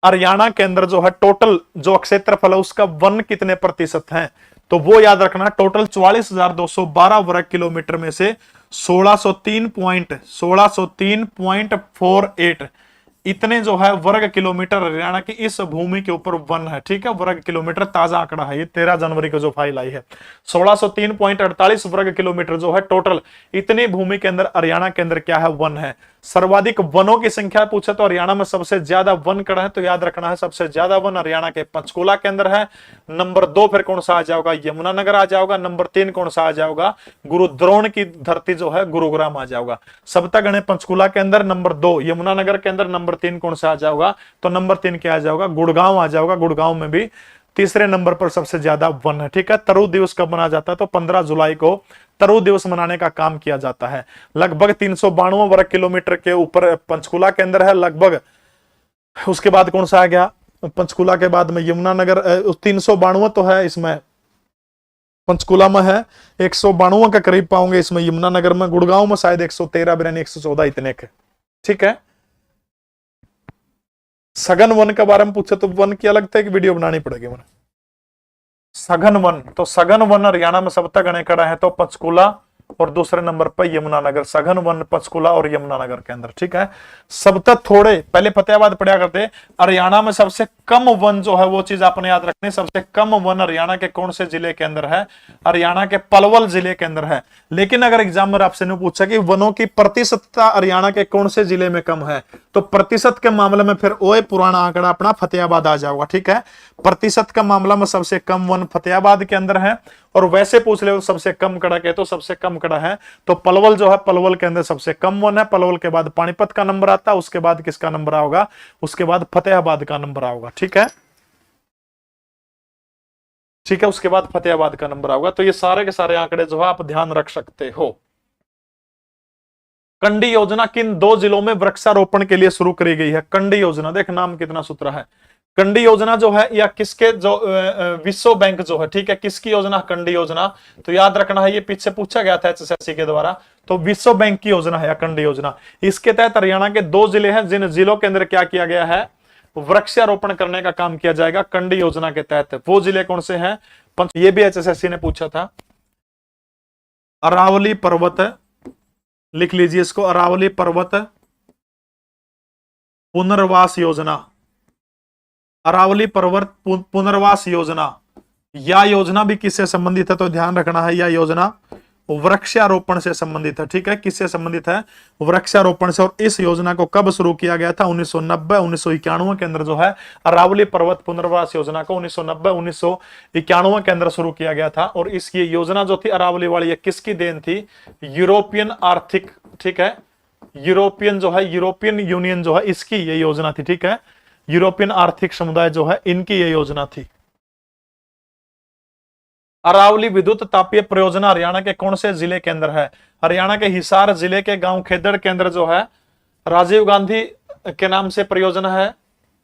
हरियाणा के अंदर जो है टोटल जो क्षेत्रफल है उसका वन कितने प्रतिशत है? तो वो याद रखना, टोटल 44,212 वर्ग किलोमीटर में से 1603.48 इतने जो है वर्ग किलोमीटर हरियाणा की इस भूमि के ऊपर वन है। ठीक है, वर्ग किलोमीटर ताजा आंकड़ा है, ये 13 जनवरी को जो फाइल आई है। 1603.48 वर्ग किलोमीटर जो है टोटल, इतनी भूमि के अंदर हरियाणा के अंदर क्या है? वन है। सर्वाधिक वनों की संख्या पूछे तो हरियाणा में सबसे ज्यादा वन कड़ा है? तो याद रखना है सबसे ज्यादा वन हरियाणा के पंचकूला के अंदर है। नंबर 2 फिर कौन सा आ जाएगा? यमुनानगर आ जाएगा। नंबर 3 कौन सा आ जाएगा? गुरुद्रोण की धरती जो है गुरुग्राम आ जाएगा। सप्तक गणे पंचकूला के अंदर नंबर 2, यमुनानगर के अंदर नंबर 3 कौन सा आ जाएगा? तो नंबर 3 क्या आ जाएगा? गुड़गांव आ जाएगा। गुड़गांव में भी तीसरे नंबर पर सबसे ज्यादा वन है। ठीक है, तरु दिवस कब मनाया जाता है? तो 15 जुलाई को तरु दिवस मनाने का काम किया जाता है। लगभग 392 वर्ग किलोमीटर के ऊपर पंचकूला के अंदर है लगभग। उसके बाद कौन सा आ गया? पंचकूला के बाद में यमुनानगर। 392 तो है इसमें पंचकूला में है, 192 के करीब पाओगे इसमें यमुनानगर में। गुड़गांव में शायद 113 बिरानी 114 इतने के। ठीक है, सघन वन के बारे में पूछे तो वन की अलग एक वीडियो बनानी पड़ेगी मैंने। सघन वन, तो सघन वन हरियाणा में सब तक गणे कड़ा है तो पंचकूला और दूसरे नंबर पर यमुनानगर। सघन वन पंचकूला और यमुनानगर के अंदर। ठीक है, सब तक थोड़े पहले फतेहाबाद पढ़ा करते। हरियाणा में सबसे कम वन जो है वो चीज आपने याद रखनी। सबसे कम वन हरियाणा के कौन से जिले के अंदर है? हरियाणा के पलवल जिले के अंदर है। लेकिन अगर एग्जाम में आपसे ने पूछा कि वनों की प्रतिशतता हरियाणा के कौन से जिले में कम है, तो प्रतिशत के मामले में फिर वो पुराना आंकड़ा अपना फतेहाबाद आ जाएगा। ठीक है, प्रतिशत का मामला में सबसे कम वन फतेहाबाद के अंदर है। और वैसे पूछ ले सबसे कम कड़ा के, तो सबसे कम कड़ा है तो पलवल जो है, पलवल के अंदर सबसे कम वन है। पलवल के बाद पानीपत का नंबर आता है, उसके बाद किसका नंबर आओगा? उसके बाद फतेहाबाद का नंबर आओगा। ठीक है, ठीक है, उसके बाद फतेहाबाद का नंबर आओगा। तो ये सारे के सारे आंकड़े जो है आप ध्यान रख सकते हो। कंडी योजना किन 2 जिलों में वृक्षारोपण के लिए शुरू करी गई है? कंडी योजना, देख नाम कितना सूत्र है। कंडी योजना जो है या किसके, जो विश्व बैंक जो है, ठीक है, किसकी योजना? कंडी योजना। तो याद रखना है ये पीछे पूछा गया था एचएसएससी के द्वारा। तो विश्व बैंक की योजना है या कंडी योजना। इसके तहत हरियाणा के 2 जिले हैं जिन जिलों के अंदर क्या किया गया है? वृक्षारोपण करने का काम किया जाएगा कंडी योजना के तहत। वो जिले कौन से हैं? ये भी एचएसएससी ने पूछा था। अरावली पर्वत, लिख लीजिए इसको, अरावली पर्वत पुनर्वास योजना। अरावली पर्वत पुनर्वास योजना, या योजना भी किससे संबंधित है? तो ध्यान रखना है यह योजना वृक्षारोपण से संबंधित है। ठीक है, किससे संबंधित है? वृक्षारोपण से। और इस योजना को कब शुरू किया गया था? 1990-1991 के अंदर जो है अरावली पर्वत पुनर्वास योजना को 1990-1991 के अंदर शुरू किया गया था। और इसकी योजना जो थी अरावली वाली, ये किसकी देन थी? यूरोपियन आर्थिक, ठीक है, यूरोपियन जो है, यूरोपियन यूनियन जो है, इसकी ये योजना थी। ठीक है, यूरोपियन आर्थिक समुदाय जो है, इनकी ये योजना थी। अरावली विद्युत तापीय परियोजना हरियाणा के कौन से जिले के अंदर है? हरियाणा के हिसार जिले के गांव खेदड़ के अंदर जो है राजीव गांधी के नाम से परियोजना है।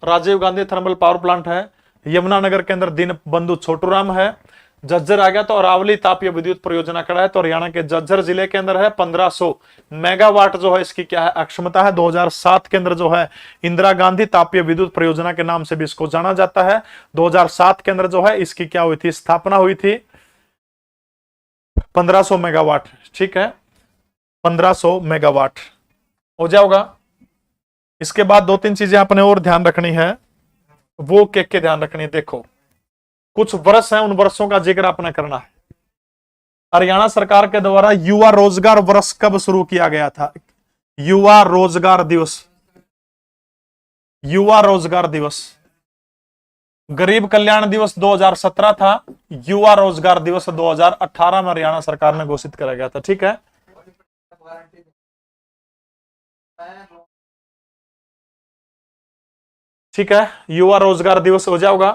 Rajiv Gandhi thermal power plant है। यमुनानगर के अंदर दीन बंधु छोटूराम है। झज्जर आ गया तो अरावली तापीय विद्युत परियोजना कड़ा है तो हरियाणा के झज्जर जिले के अंदर है। 1500 मेगावाट जो है इसकी क्या है? अक्षमता है। 2007 के अंदर जो है इंदिरा गांधी तापीय विद्युत परियोजना के नाम से भी इसको जाना जाता है। 2007 के अंदर जो है इसकी क्या हुई थी? स्थापना हुई थी। 1500 मेगावाट, ठीक है, 1500 मेगावाट हो जाएगा। इसके बाद 2-3 चीजें अपने और ध्यान रखनी है। वो के ध्यान रखनी है। देखो कुछ वर्ष हैं, उन वर्षों का जिक्र अपने करना है। हरियाणा सरकार के द्वारा युवा रोजगार वर्ष कब शुरू किया गया था? युवा रोजगार दिवस, युवा रोजगार दिवस गरीब कल्याण दिवस 2017 था, युवा रोजगार दिवस 2018 में हरियाणा सरकार ने घोषित करा गया था। ठीक है, ठीक है, युवा रोजगार दिवस हो जाएगा।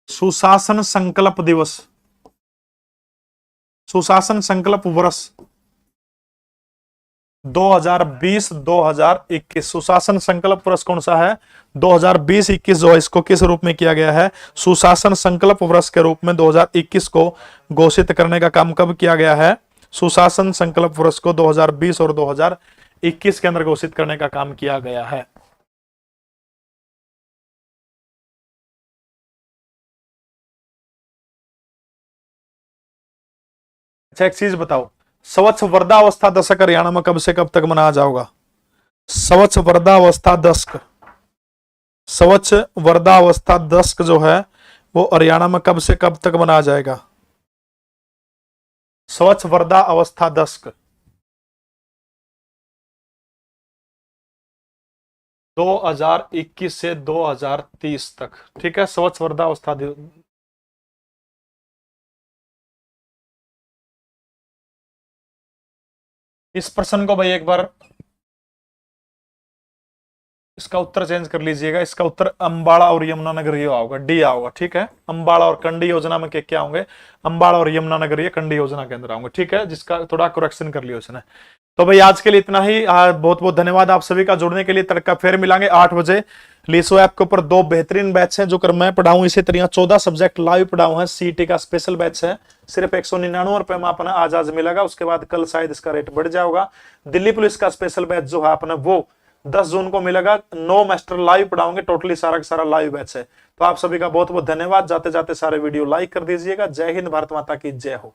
सुशासन संकल्प दिवस, सुशासन संकल्प वर्ष 2020-2021, सुशासन संकल्प वर्ष कौन सा है? 2020-21 जो है, इसको किस रूप में किया गया है? सुशासन संकल्प वर्ष के रूप में 2021 को घोषित करने का काम कब किया गया है? सुशासन संकल्प वर्ष को 2020 और 2021 के अंदर घोषित करने का काम किया गया है। अच्छा, एक चीज बताओ, स्वच्छ वर्धावस्था दशक हरियाणा में कब से कब तक मनाया जाएगा? स्वच्छ वर्धावस्था दशक, स्वच्छ वर्धावस्था दशक जो है वो हरियाणा में कब से कब तक मनाया जाएगा? स्वच्छ वर्धा अवस्था दशक 2021 से 2030 तक। ठीक है, स्वच्छ वर्धा अवस्था इस प्रश्न को भाई एक बार इसका उत्तर चेंज कर लीजिएगा। इसका उत्तर अंबाला और यमुनानगर ये होगा, डी आओगे। ठीक है, अंबाला और कंडी योजना में क्या होंगे? अंबाला और यमुनानगर ये कंडी योजना के अंदर आऊंगे। ठीक है, जिसका थोड़ा करेक्शन कर लिया उसने। तो भाई आज के लिए इतना ही। बहुत बहुत धन्यवाद आप सभी का जुड़ने के लिए। तड़का फिर मिलांगे 8 बजे। लीसो ऐप के ऊपर 2 बेहतरीन बैच हैं जो कर मैं पढ़ाऊं, इसी तरह 14 सब्जेक्ट लाइव पढ़ाऊं है। सीटी का स्पेशल बैच है, सिर्फ 199 रुपए में अपना आज मिलेगा। उसके बाद कल शायद इसका रेट बढ़ जाएगा। दिल्ली पुलिस का स्पेशल बैच जो है अपना वो 10 जून को मिलेगा। 9 मास्टर लाइव पढ़ाओगे, टोटली सारा का सारा लाइव बैच है। तो आप सभी का बहुत बहुत धन्यवाद। जाते जाते सारे वीडियो लाइक कर दीजिएगा। जय हिंद, भारत माता की जय हो।